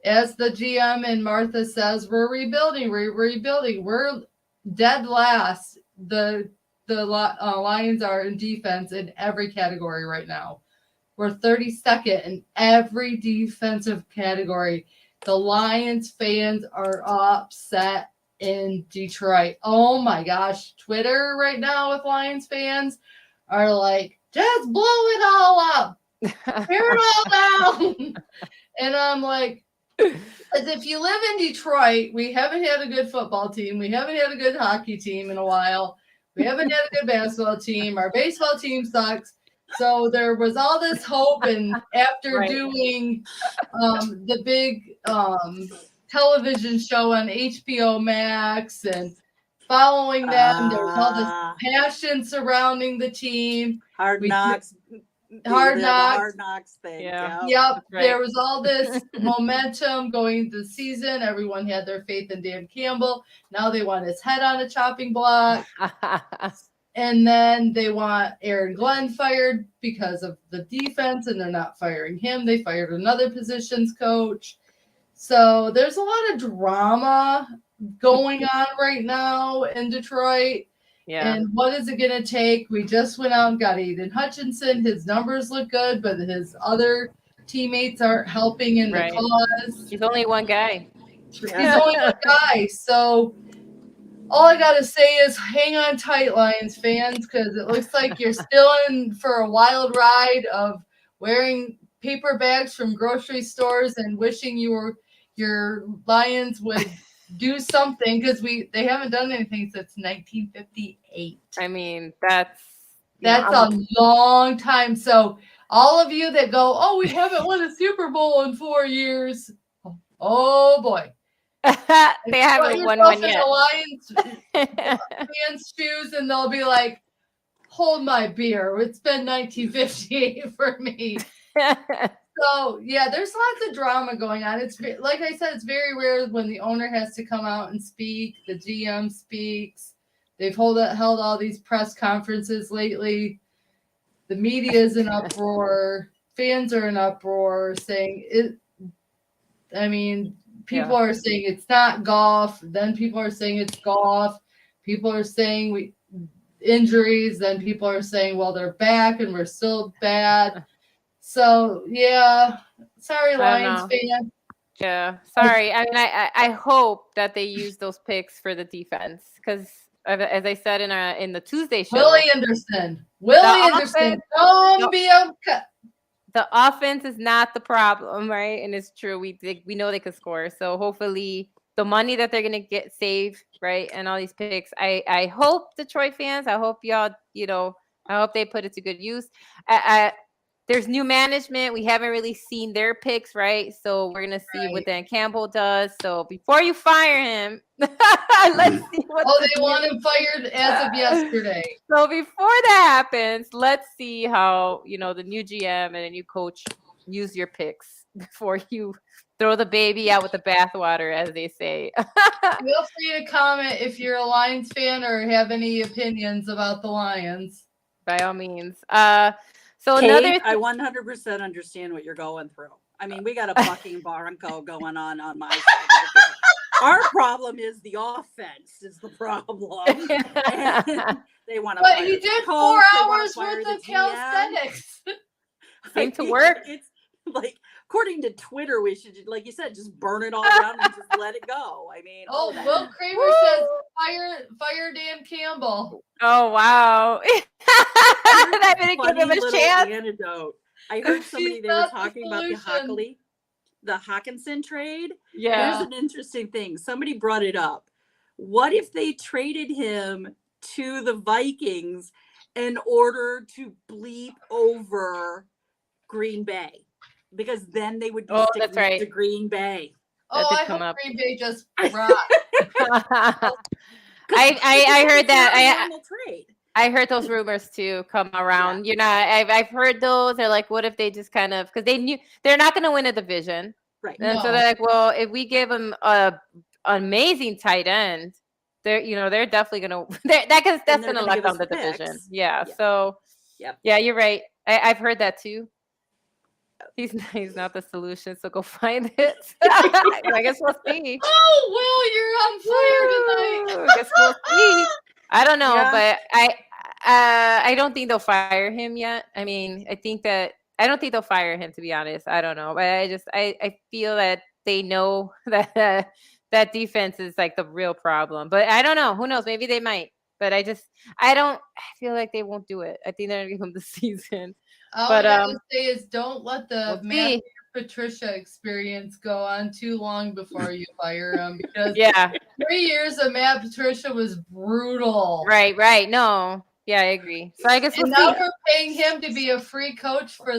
as the GM and Martha says, we're rebuilding. We're dead last. The Lions are in defense in every category right now. We're 32nd in every defensive category. The Lions fans are upset in Detroit. Oh my gosh. Twitter right now with Lions fans are like, just blow it all up. Tear it all down. And I'm like, as if you live in Detroit, we haven't had a good football team. We haven't had a good hockey team in a while. We haven't had a good basketball team. Our baseball team sucks. So there was all this hope, and after doing the big television show on HBO Max and following them, there was all this passion surrounding the team.
Hard Knocks thing.
Yeah.
Yep. Right. There was all this momentum going into the season. Everyone had their faith in Dan Campbell. Now they want his head on a chopping block. And then they want Aaron Glenn fired because of the defense, and they're not firing him. They fired another positions coach. So there's a lot of drama going on right now in Detroit. Yeah. And what is it going to take? We just went out and got Aiden Hutchinson. His numbers look good, but his other teammates aren't helping in the cause.
He's only one guy.
He's only one guy. So all I got to say is hang on tight, Lions fans, because it looks like you're still in for a wild ride of wearing paper bags from grocery stores and wishing your Lions would do something, because they haven't done anything since 1958.
I mean, that's
a long time. So all of you that go, oh, we haven't won a Super Bowl in 4 years. Oh boy.
They haven't won one yet.
The Lions fans' shoes, and they'll be like, hold my beer. It's been 1958 for me. So, yeah, there's lots of drama going on. It's like I said, it's very rare when the owner has to come out and speak. The GM speaks. They've held all these press conferences lately. The media is in uproar. Fans are in uproar saying it. I mean, people are saying it's not golf. Then people are saying it's golf. People are saying injuries. Then people are saying, well, they're back and we're still bad. So, yeah, sorry, Lions fan.
Yeah, sorry. I mean, I hope that they use those picks for the defense, because as I said in the Tuesday show,
Willie Anderson, don't be a
the offense is not the problem, right? And it's true. We know they could score. So hopefully the money that they're gonna get saved, right, and all these picks. I hope Detroit fans. I hope y'all. I hope they put it to good use. There's new management. We haven't really seen their picks, right? So we're gonna see what Dan Campbell does. So before you fire him, let's see what.
Oh, they want him fired as of yesterday.
So before that happens, let's see how the new GM and the new coach use your picks before you throw the baby out with the bathwater, as they say.
Feel free to comment if you're a Lions fan or have any opinions about the Lions.
By all means.
So Kate, I 100% understand what you're going through. I mean, we got a bucking Barranco going on my side. Our problem is the offense is the problem. They want to.
But he did 4 hours worth of calisthenics.
Seemed to work.
It's like, according to Twitter, we should, like you said, just burn it all down and just let it go. I mean,
Will Kramer says fire Dan Campbell.
Oh wow! That didn't give him a chance.
Antidote. I heard somebody they were talking about the Hawkinson trade.
Yeah,
there's an interesting thing. Somebody brought it up. What if they traded him to the Vikings in order to bleep over Green Bay? Because then they would be sticking to Green Bay.
I hope Green Bay just rock.
I heard that. I heard those rumors too come around. You know, I've heard those. They're like, what if they just kind of, because they knew they're not going to win a division,
Right.
and so
No.
they're like, well, if we give them an amazing tight end, they're definitely going to that's
And
going
they're
to
gonna
let
give
down
us
the
picks.
division. Yeah.
Yeah.
So
Yep.
yeah, you're right. I've heard that too. He's not the solution, so go find it. I guess we'll see.
Oh, Will, you're on fire tonight.
I guess we'll see. I don't know,
Yeah.
but I don't think they'll fire him yet. I mean, I don't think they'll fire him, to be honest. I don't know, but I feel that they know that that defense is like the real problem. But I don't know. Who knows? Maybe they might. But I feel like they won't do it. I think they're gonna give him the season.
All
But,
I gotta say is don't let the
we'll
Matthew
see.
Patricia experience go on too long before you fire him, because
Yeah.
3 years of Matt Patricia was brutal.
Right. No. Yeah, I agree. So I guess
And
we'll
now
see.
we're paying him to be a free coach for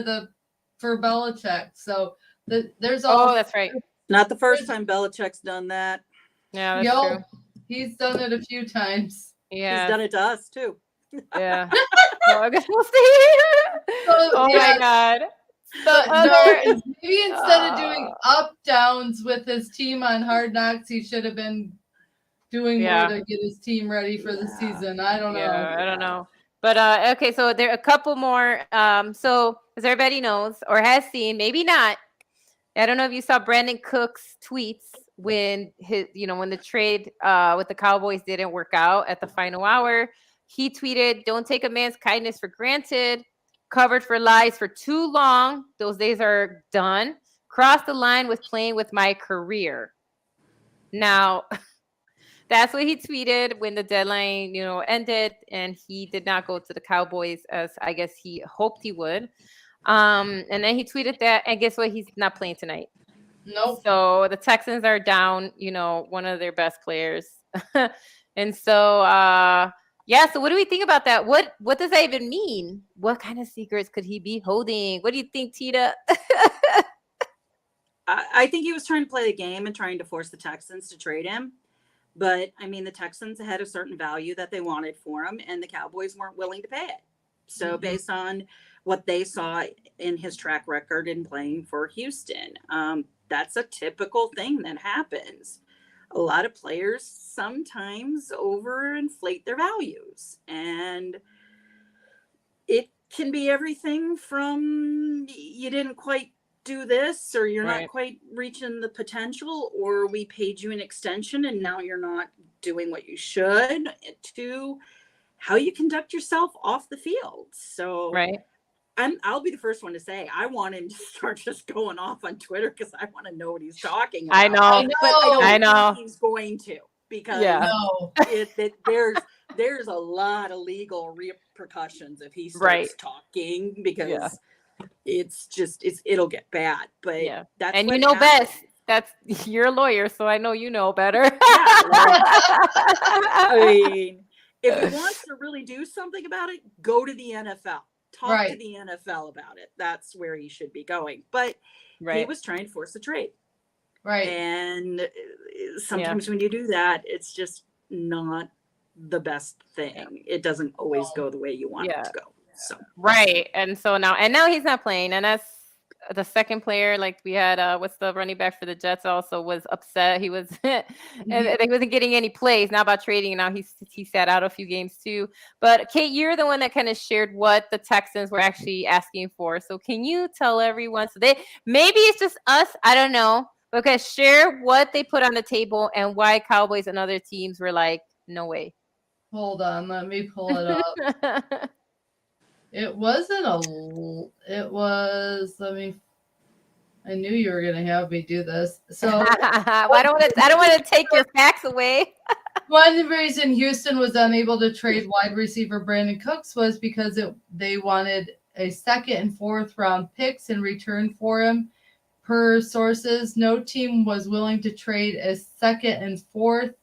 Belichick. So there's all
Oh, that's right.
Not the first time Belichick's done that.
Yeah, that's
Yo,
true.
he's done it a few times.
Yeah.
He's done it to us too.
Yeah. Well, I guess we'll see.
So,
Oh
yeah,
my God.
so
other-
maybe instead of doing up downs with his team on Hard Knocks, he should have been doing
Yeah.
more to get his team ready for the season. I don't know.
Yeah, I don't know. But okay, so there are a couple more. So as everybody knows or has seen, maybe not. I don't know if you saw Brandon Cook's tweets when when the trade with the Cowboys didn't work out at the final hour. He tweeted, "Don't take a man's kindness for granted. Covered for lies for too long. Those days are done. Crossed the line with playing with my career." Now, that's what he tweeted when the deadline, ended, and he did not go to the Cowboys as I guess he hoped he would. And then he tweeted that, and guess what? He's not playing tonight.
Nope.
So the Texans are down, one of their best players. And so, yeah. So what do we think about that? What does that even mean? What kind of secrets could he be holding? What do you think, Tita?
I think he was trying to play the game and trying to force the Texans to trade him. But I mean, the Texans had a certain value that they wanted for him, and the Cowboys weren't willing to pay it. So based on what they saw in his track record in playing for Houston, that's a typical thing that happens. A lot of players sometimes overinflate their values, and it can be everything from you didn't quite do this, or you're
Right.
not quite reaching the potential, or we paid you an extension and now you're not doing what you should, to how you conduct yourself off the field. So
Right.
I'll be the first one to say I want him to start just going off on Twitter because I want to know what he's talking about.
I know.
I
But I don't
I know.
think he's going to, because
Yeah.
No.
there's a lot of legal repercussions if he starts
Right.
talking, because
Yeah.
it'll get bad. But
Yeah.
that's
And
what
you know
happens.
best. That's you're a lawyer, so I know you know better.
I mean, if he wants to really do something about it, go to the NFL. Talk to
Right.
the NFL about it. That's where he should be going. But he
Right.
was trying to force a trade.
Right.
And sometimes when you do that, it's just not the best thing. It doesn't always go the way you want
Yeah.
it to go. So
Right. And so now he's not playing. And that's the second player. Like we had what's the running back for the Jets also was upset. He was and he wasn't getting any plays now about trading. And now he sat out a few games too. But Kate, you're the one that kind of shared what the Texans were actually asking for. So can you tell everyone, so maybe it's just us, I don't know. Okay, share what they put on the table and why Cowboys and other teams were like, no way.
Hold on, let me pull it up. It wasn't it was, I knew you were gonna have me do this. So
I don't want to take your facts away.
one reason Houston was unable to trade wide receiver Brandon Cooks was because they wanted a second and fourth round picks in return for him. Per sources, no team was willing to trade a second and fourth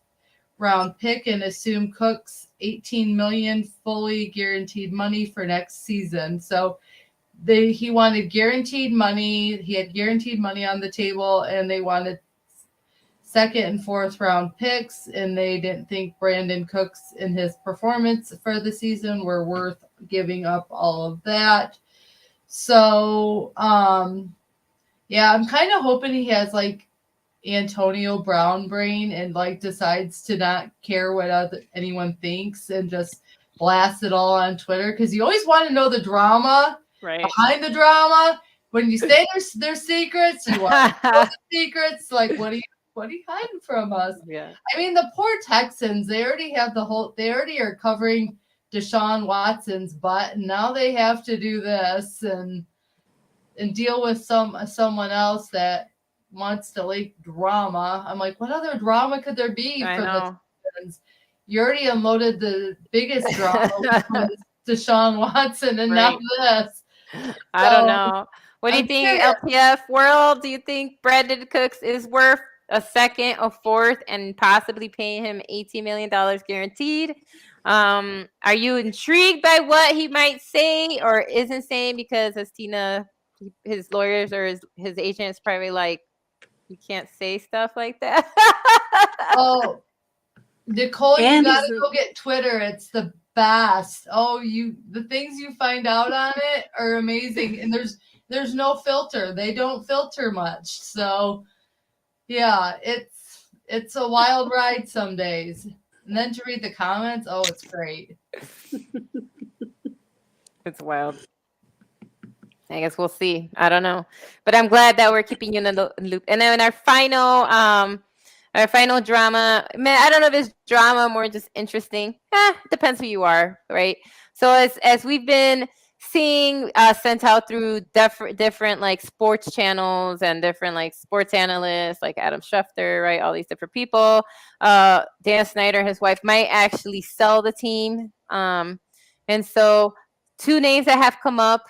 round pick and assume Cooks $18 million fully guaranteed money for next season. So he wanted guaranteed money. He had guaranteed money on the table, and they wanted second and fourth round picks, and they didn't think Brandon Cooks and his performance for the season were worth giving up all of that. So, yeah, I'm kind of hoping he has like Antonio Brown brain and like decides to not care what anyone thinks and just blast it all on Twitter, because you always want to know the drama behind the drama. When you say there's secrets, you want to know the secrets. Like, what are you hiding from us?
Yeah.
I mean, the poor Texans, they already are covering Deshaun Watson's butt, and now they have to do this and deal with someone else that wants to leak drama. I'm like, what other drama could there be for the Texans? You already unloaded the biggest drama with Deshaun Watson, and now this.
I don't know. What do you think, LPF World? Do you think Brandon Cooks is worth a second, a fourth, and possibly paying him $18 million guaranteed? Are you intrigued by what he might say or isn't saying? Because as Tina, his lawyers or his agent is probably like, you can't say stuff like that.
Oh, Nicole, you gotta go get Twitter. It's the best. Oh, the things you find out on it are amazing, and there's no filter. They don't filter much. So yeah, it's a wild ride some days. And then to read the comments, oh, it's great.
It's wild. I guess we'll see. I don't know. But I'm glad that we're keeping you in the loop. And then our final drama, man, I don't know if it's drama, more just interesting. Depends who you are, right? So as we've been seeing sent out through different like sports channels and different like sports analysts like Adam Schefter, right? All these different people. Dan Snyder, his wife, might actually sell the team. And so 2 names that have come up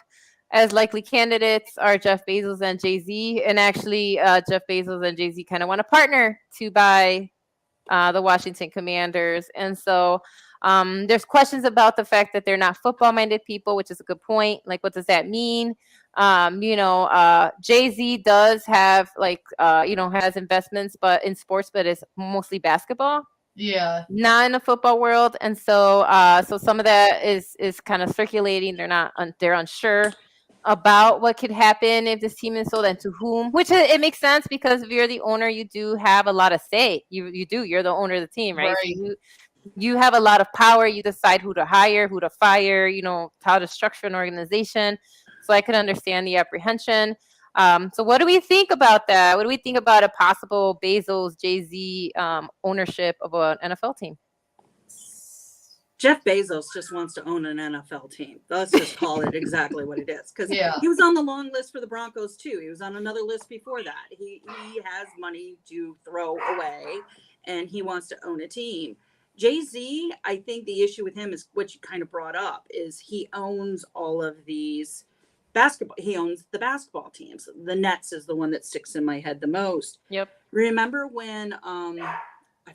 as likely candidates are Jeff Bezos and Jay-Z. And actually, Jeff Bezos and Jay-Z kind of want to partner to buy the Washington Commanders. And so there's questions about the fact that they're not football-minded people, which is a good point. Like, what does that mean? Jay-Z does have has investments, but in sports, but it's mostly basketball.
Yeah.
Not in the football world. And so so some of that is kind of circulating. They're unsure about what could happen if this team is sold and to whom, which it makes sense because if you're the owner, you do have a lot of say. You're the owner of the team, right? So you have a lot of power. You decide who to hire, who to fire, how to structure an organization. So I can understand the apprehension. So what do we think about that? What do we think about a possible Bezos, Jay-Z ownership of an NFL team?
Jeff Bezos just wants to own an NFL team. Let's just call it exactly what it is. Because he was on the long list for the Broncos too. He was on another list before that. He has money to throw away and he wants to own a team. Jay-Z, I think the issue with him is what you kind of brought up, is he owns all of these basketball. He owns the basketball teams. The Nets is the one that sticks in my head the most.
Yep.
Remember when, I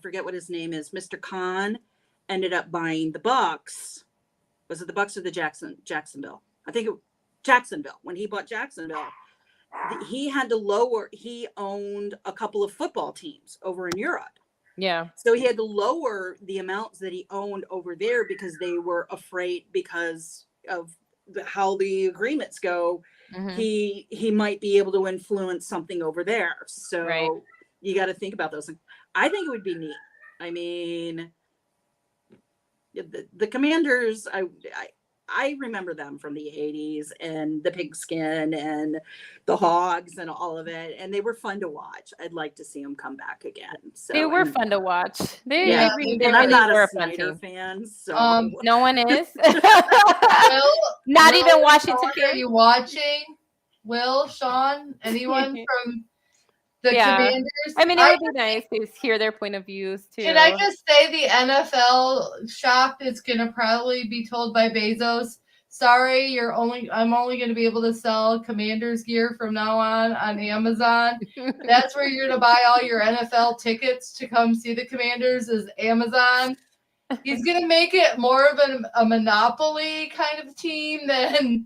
forget what his name is, Mr. Khan ended up buying the Bucks. Was it the Bucks or the Jacksonville? I think Jacksonville. When he bought Jacksonville, he owned a couple of football teams over in Europe.
Yeah.
So he had to lower the amounts that he owned over there because they were afraid because of how the agreements go. Mm-hmm. He might be able to influence something over there. So you got to think about those things. I think it would be neat. I mean, the Commanders, I remember them from the 80s and the pigskin and the hogs and all of it. And they were fun to watch. I'd like to see them come back again. So
they were fun to watch. They really
I'm not
were
a Snyder fan. So
no one is.
Not
even Washington.
Are you watching? Will, Sean, anyone from the Commanders?
I mean, it would be nice to hear their point of views too.
Can I just say the NFL shop is gonna probably be told by Bezos, sorry, I'm only gonna be able to sell Commanders gear from now on Amazon. That's where you're gonna buy all your NFL tickets to come see the Commanders is Amazon. He's gonna make it more of a monopoly kind of team than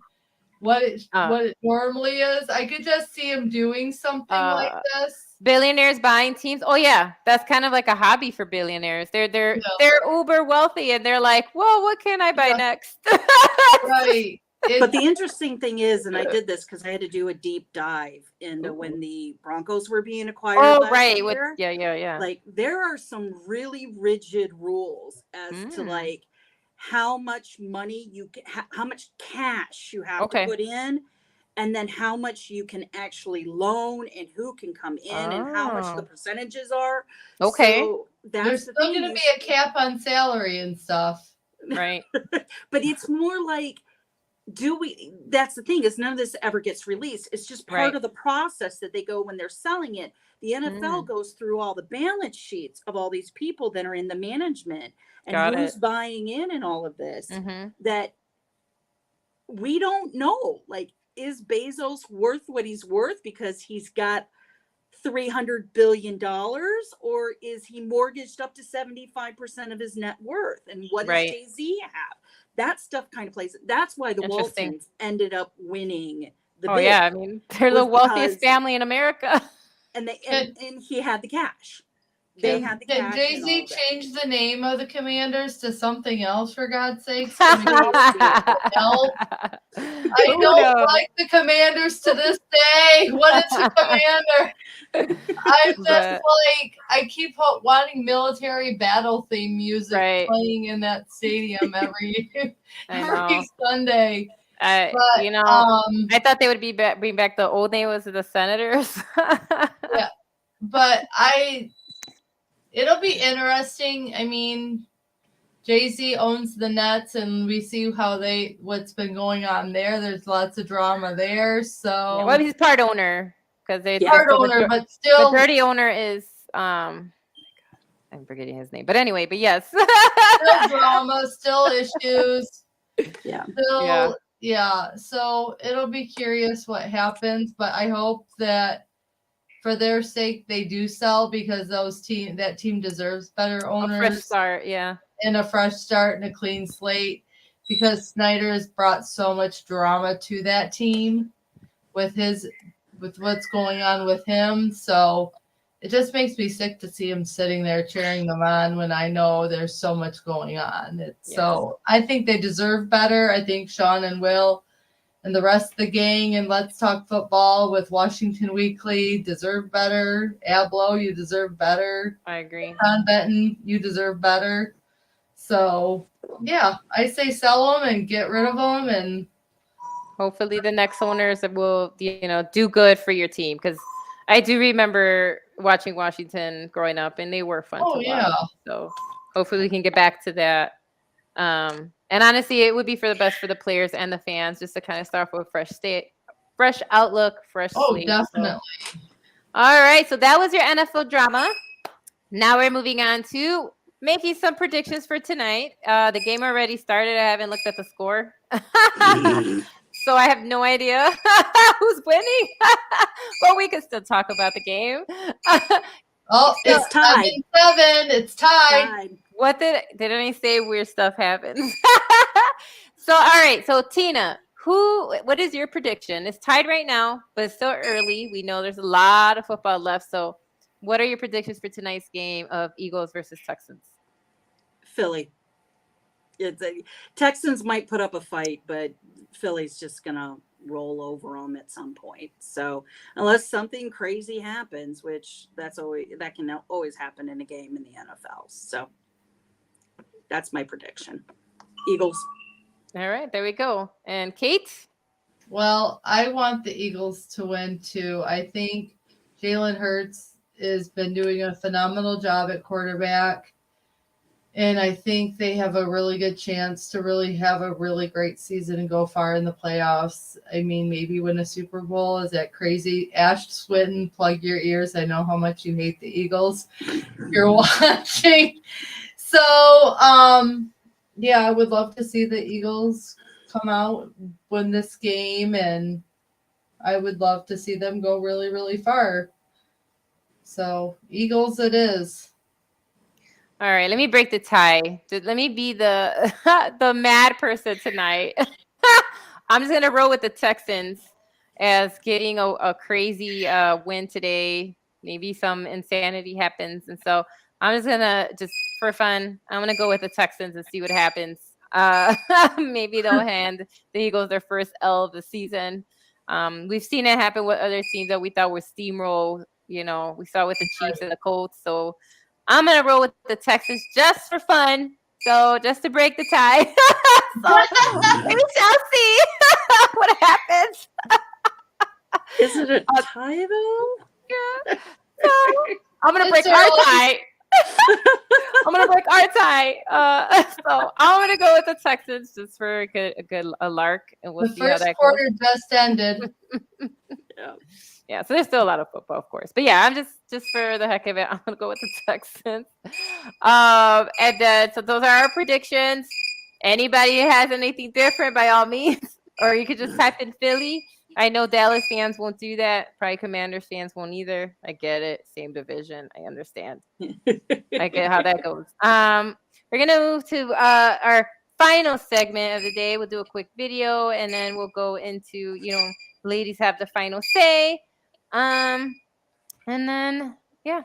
what it
Uh.
what it normally is. I could just see him doing something like this.
Billionaires buying teams. Oh yeah, that's kind of like a hobby for billionaires. They're uber wealthy and they're like, well, what can I buy next?
Right.
But the interesting thing is, and I did this because I had to do a deep dive into when the Broncos were being acquired.
Oh
last
right,
year.
yeah.
Like there are some really rigid rules as to like how much money how much cash you have to put in, and then how much you can actually loan and who can come in and how much the percentages are.
Okay.
So
There's still going to be a cap on salary and stuff.
Right.
But it's more like, that's the thing, is none of this ever gets released. It's just part of the process that they go when they're selling it. The NFL goes through all the balance sheets of all these people that are in the management and who's buying in and all of this, that we don't know. Like, is Bezos worth what he's worth because he's got $300 billion, or is he mortgaged up to 75% of his net worth? And what does Jay-Z have? That stuff kind of plays. That's why the Waltons ended up winning the bid.
Yeah, I mean, they're the wealthiest family in America.
And he had the cash. They had the cash.
Did Jay-Z change the name of the Commanders to something else, for God's sakes? I don't like the Commanders to this day. What is a commander? I'm just like, I keep wanting military battle theme music playing in that stadium every Sunday.
I thought they would bring back the old name was the Senators.
Yeah, but it'll be interesting. I mean, Jay-Z owns the Nets, and we see what's been going on there. There's lots of drama there. So
well, he's part owner because
but still
the dirty owner is I'm forgetting his name, but anyway, but yes,
still drama, still issues. So it'll be curious what happens, but I hope that for their sake they do sell, because that team deserves better owners.
A fresh start,
and a fresh start and a clean slate, because Snyder has brought so much drama to that team with what's going on with him. So it just makes me sick to see him sitting there cheering them on when I know there's so much going on. So I think they deserve better. I think Sean and Will and the rest of the gang and Let's Talk Football with Washington Weekly deserve better. Ablo, you deserve better.
I agree.
Con Benton, you deserve better. So, yeah, I say sell them and get rid of them, and
hopefully the next owners will, do good for your team, because I do remember watching Washington growing up, and they were fun to watch. So hopefully we can get back to that. And honestly, it would be for the best for the players and the fans, just to kind of start with a fresh outlook, fresh slate.
Definitely.
So. All right, so that was your NFL drama. Now we're moving on to making some predictions for tonight. The game already started. I haven't looked at the score. So I have no idea who's winning. But we can still talk about the game.
It's tied.
7. It's tied.
What did I say? Weird stuff happens. So all right. So Tina, what is your prediction? It's tied right now, but it's still early. We know there's a lot of football left. So what are your predictions for tonight's game of Eagles versus Texans?
Philly. Texans might put up a fight, but Philly's just gonna roll over them at some point. So unless something crazy happens, which that can always happen in a game in the NFL. So that's my prediction. Eagles.
All right, there we go. And Kate?
Well, I want the Eagles to win too. I think Jalen Hurts has been doing a phenomenal job at quarterback. And I think they have a really good chance to really have a really great season and go far in the playoffs. I mean, maybe win a Super Bowl. Is that crazy? Ash Swinton, plug your ears. I know how much you hate the Eagles. You're watching. So, I would love to see the Eagles come out, win this game, and I would love to see them go really, really far. So, Eagles it is.
All right, let me break the tie. Let me be the the mad person tonight. I'm just gonna roll with the Texans as getting a crazy win today. Maybe some insanity happens, and so I'm just gonna just for fun. I'm gonna go with the Texans and see what happens. Maybe they'll hand the Eagles their first L of the season. We've seen it happen with other teams that we thought were steamroll. You know, we saw it with the Chiefs and the Colts. So I'm gonna roll with the Texans just for fun. So just to break the tie. So we shall see what happens.
Is it a tie though?
Yeah. So I'm gonna break
It's
our
early.
tie. I'm gonna break our tie. So I'm gonna go with the Texans just for a lark, and we'll
The
see how
first
that
quarter just ended.
Yeah.
Yeah, so there's still a lot of football, of course. But yeah, I'm just for the heck of it, I'm gonna go with the Texans. And then so those are our predictions. Anybody has anything different, by all means, or you could just type in Philly. I know Dallas fans won't do that. Probably Commanders fans won't either. I get it. Same division. I understand. I get how that goes. We're gonna move to our final segment of the day. We'll do a quick video, and then we'll go into ladies have the final say. And then yeah,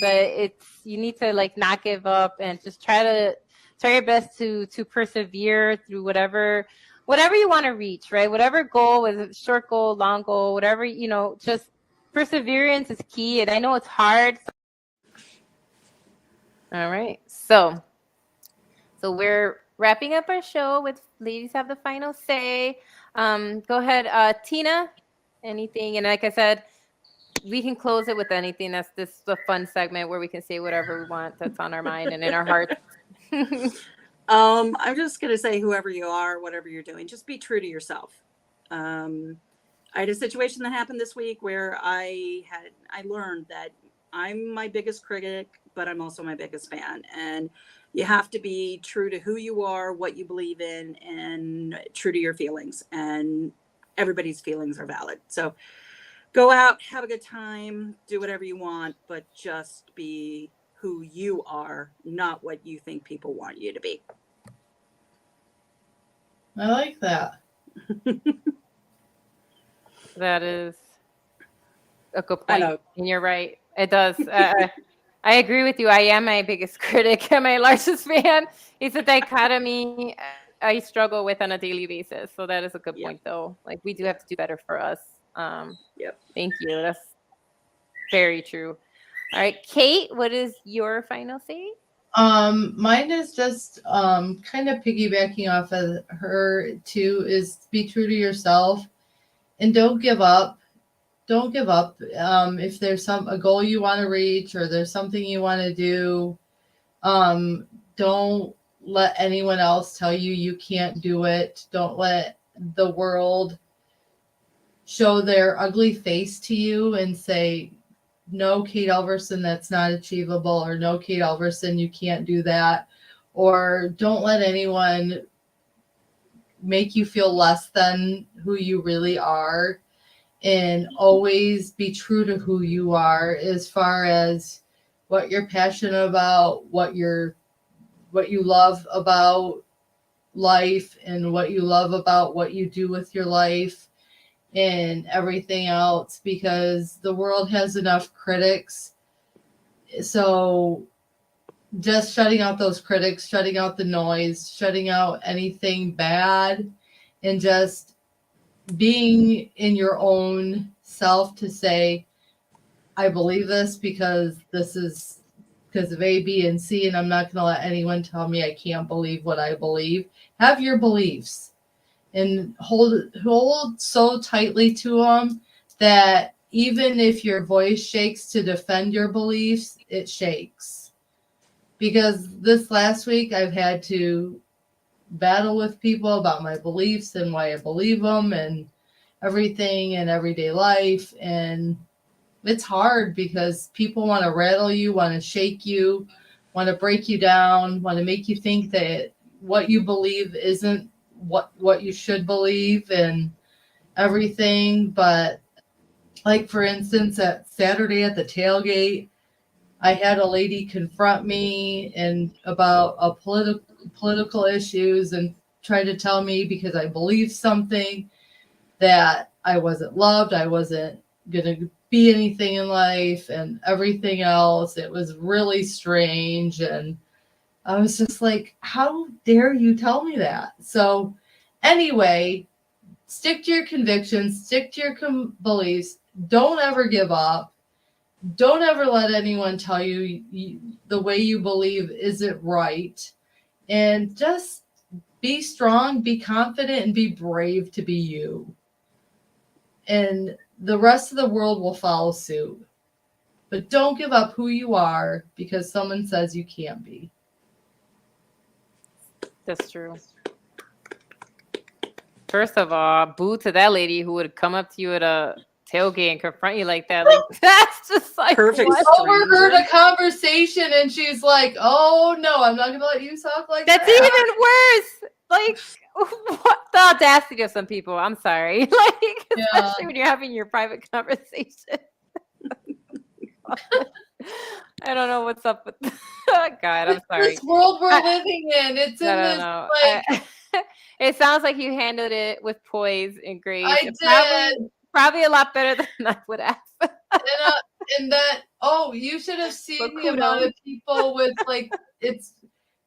but it's you need to like not give up and just try your best to persevere through whatever you want to reach, right? Whatever goal, whether it's short goal, long goal, whatever, just perseverance is key. And I know it's hard. All right. So we're wrapping up our show with ladies have the final say. Go ahead, Tina, anything. And like I said, we can close it with anything. This is a fun segment where we can say whatever we want that's on our mind and in our hearts.
I'm just gonna say, whoever you are, whatever you're doing, just be true to yourself. I had a situation that happened this week where I learned that I'm my biggest critic, but I'm also my biggest fan. And you have to be true to who you are, what you believe in, and true to your feelings. And everybody's feelings are valid. So go out, have a good time, do whatever you want, but just be who you are, not what you think people want you to be.
I like that.
That is a good
I
point.
know.
And you're right. It does. I agree with you. I am my biggest critic and my largest fan. It's a dichotomy I struggle with on a daily basis. So that is a good point, though. Like, we do have to do better for us.
Yep.
Thank you. That's very true. All right, Kate, what is your final say?
Mine is just kind of piggybacking off of her too, is be true to yourself and don't give up. Don't give up. If there's a goal you want to reach or there's something you want to do, don't let anyone else tell you can't do it. Don't let the world show their ugly face to you and say, no, Kate Elverson, that's not achievable, or no, Kate Elverson, you can't do that. Or don't let anyone make you feel less than who you really are. And always be true to who you are as far as what you're passionate about, what you love about life, and what you love about what you do with your life and everything else, because the world has enough critics. So just shutting out those critics, shutting out the noise, shutting out anything bad, and just being in your own self to say, I believe this because this is because of A, B, and C, and I'm not going to let anyone tell me I can't believe what I believe. Have your beliefs and hold so tightly to them that even if your voice shakes to defend your beliefs, it shakes. Because this last week I've had to battle with people about my beliefs and why I believe them and everything in everyday life. And it's hard because people want to rattle you, want to shake you, want to break you down, want to make you think that what you believe isn't what you should believe and everything. But like, for instance, at Saturday at the tailgate, I had a lady confront me and about political issues and tried to tell me because I believed something that I wasn't loved, I wasn't gonna be anything in life, and everything else. It was really strange, and I was just like, how dare you tell me that? So anyway, stick to your convictions, stick to your beliefs. Don't ever give up. Don't ever let anyone tell you, the way you believe isn't right. And just be strong, be confident, and be brave to be you. And the rest of the world will follow suit. But don't give up who you are because someone says you can't be.
That's true. First of all, boo to that lady who would come up to you at a tailgate and confront you like that. Like, that's just like
Perfect.
what?
Overheard a conversation and she's like, "Oh no, I'm not gonna let you talk like
That's
that."
even worse. Like, what the audacity of some people? I'm sorry. Like, especially when you're having your private conversation. I don't know what's up with God. I'm sorry.
This world we're living in, it's in
I don't
this
know.
like
It sounds like you handled it with poise and grace.
I did.
Probably a lot better than I would have.
And that you should have seen
But
the amount
kudos.
of people with like it's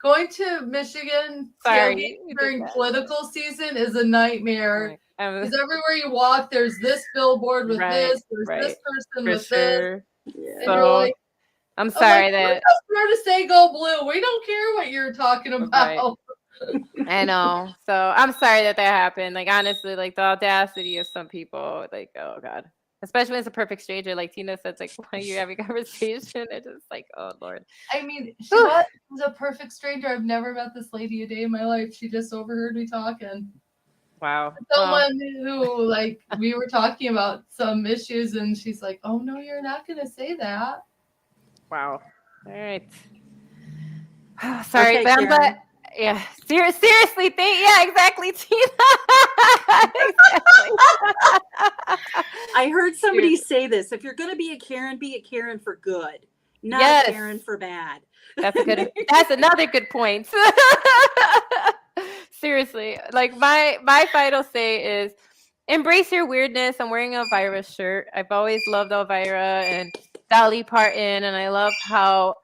going to Michigan
Sorry,
tailgate
you did
during
that.
political season is a nightmare.
Right.
Because everywhere you walk, there's this billboard with
Right,
this, there's
right.
this person
For
with this.
sure.
And
Yeah.
you're like,
I'm
I'm
sorry
like,
that
we're just here to say go blue. We don't care what you're talking about.
I know. So I'm sorry that happened. Like, honestly, like the audacity of some people, like, oh God. Especially when it's a perfect stranger, like Tina said, like when you're having a conversation, it's just like, oh Lord.
I mean, she was a perfect stranger. I've never met this lady a day in my life. She just overheard me talking.
Wow.
Someone who, like, we were talking about some issues, and she's like, "Oh no, you're not gonna say that."
Wow. All right. Sorry,
Okay,
but I'm glad.
Karen.
Yeah. Seriously, exactly, Tina. Exactly.
I heard somebody
Seriously.
say this. If you're going to be a Karen for good, not
Yes.
a Karen for bad.
That's another good point. Seriously, like my final say is embrace your weirdness. I'm wearing an Elvira shirt. I've always loved Elvira and Dolly Parton, and I love how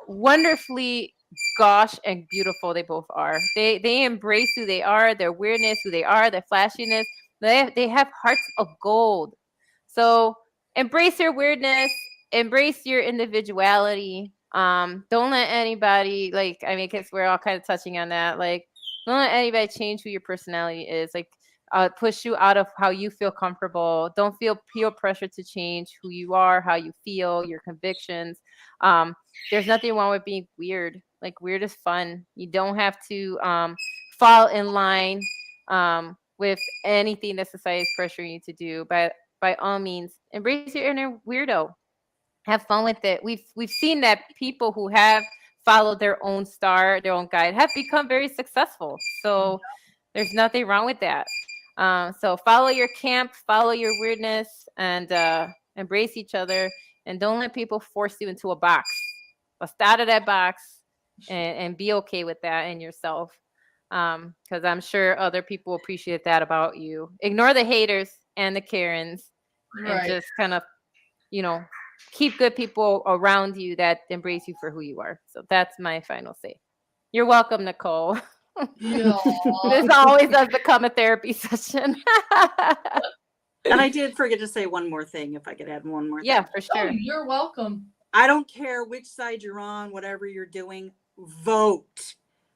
wonderfully gosh and beautiful they both are. They embrace who they are, their weirdness, who they are, their flashiness. They have hearts of gold. So embrace your weirdness, embrace your individuality. Don't let anybody, like, I mean, because we're all kind of touching on that. Like, don't let anybody change who your personality is. Like, push you out of how you feel comfortable. Don't feel peer pressure to change who you are, how you feel, your convictions. There's nothing wrong with being weird. Like, weird is fun. You don't have to fall in line with anything that society is pressuring you to do. But by all means, embrace your inner weirdo. Have fun with it. We've seen that people who have followed their own star, their own guide, have become very successful. So there's nothing wrong with that. So follow your camp, follow your weirdness, and embrace each other. And don't let people force you into a box. Let's start out of that box and be okay with that in yourself. Because I'm sure other people appreciate that about you. Ignore the haters and the Karens, and just kind of, keep good people around you that embrace you for who you are. So that's my final say. You're welcome, Nicole. This always does become a therapy session.
And I did forget to say one more thing, if I could add one more
Yeah,
thing.
for sure.
You're welcome.
I don't care which side you're on, whatever you're doing, vote.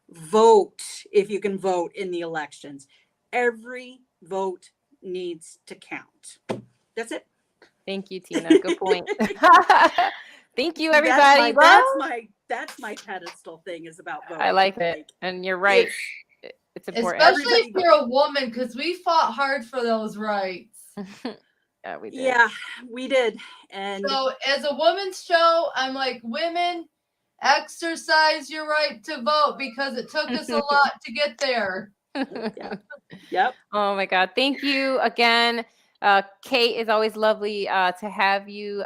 Vote if you can vote in the elections. Every vote needs to count. That's it.
Thank you, Tina. Good point. Thank you, everybody.
That's my pedestal thing is about voting.
I like it. And you're right. It's important.
Especially if you're a woman, because we fought hard for those rights.
Yeah, we did.
Yeah, we did. And
so as a woman's show, I'm like, women, exercise your right to vote because it took us a lot to get there.
Yep.
Oh my God. Thank you again. Kate, is always lovely to have you.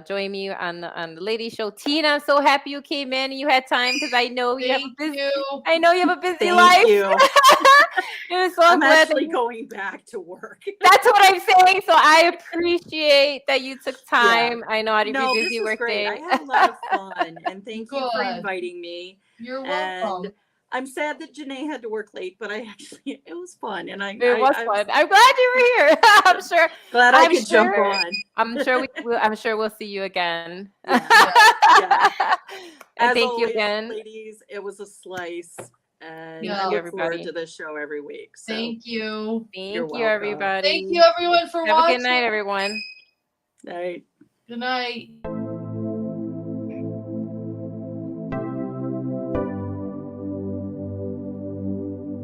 join me on the lady show. Tina, I'm so happy you came in and you had time because I know you have a
Thank
busy.
you.
I know you have a busy
Thank
life.
you.
It was so
I'm
glad that
actually
you-
going back to work.
That's what I'm saying. So I appreciate that you took time. I know how to
No,
be
this
busy
was
work
great.
day.
I had a lot of fun, and thank you for
Good.
inviting me.
You're
And
welcome.
I'm sad that Janae had to work late, but it was fun, and
It was
I'm
fun. I'm glad you were here. I'm sure.
glad I
I'm
could jump
sure-
on.
I'm sure we'll see you again.
Yeah.
And
As
thank you
always,
again.
ladies. It was a slice, and
Yeah.
I
Thank you,
look forward
everybody.
to this show every week. So
Thank you.
Thank
You're
you,
welcome.
everybody.
Thank you, everyone, for
Have
watching.
a good night, everyone.
night.
Good night.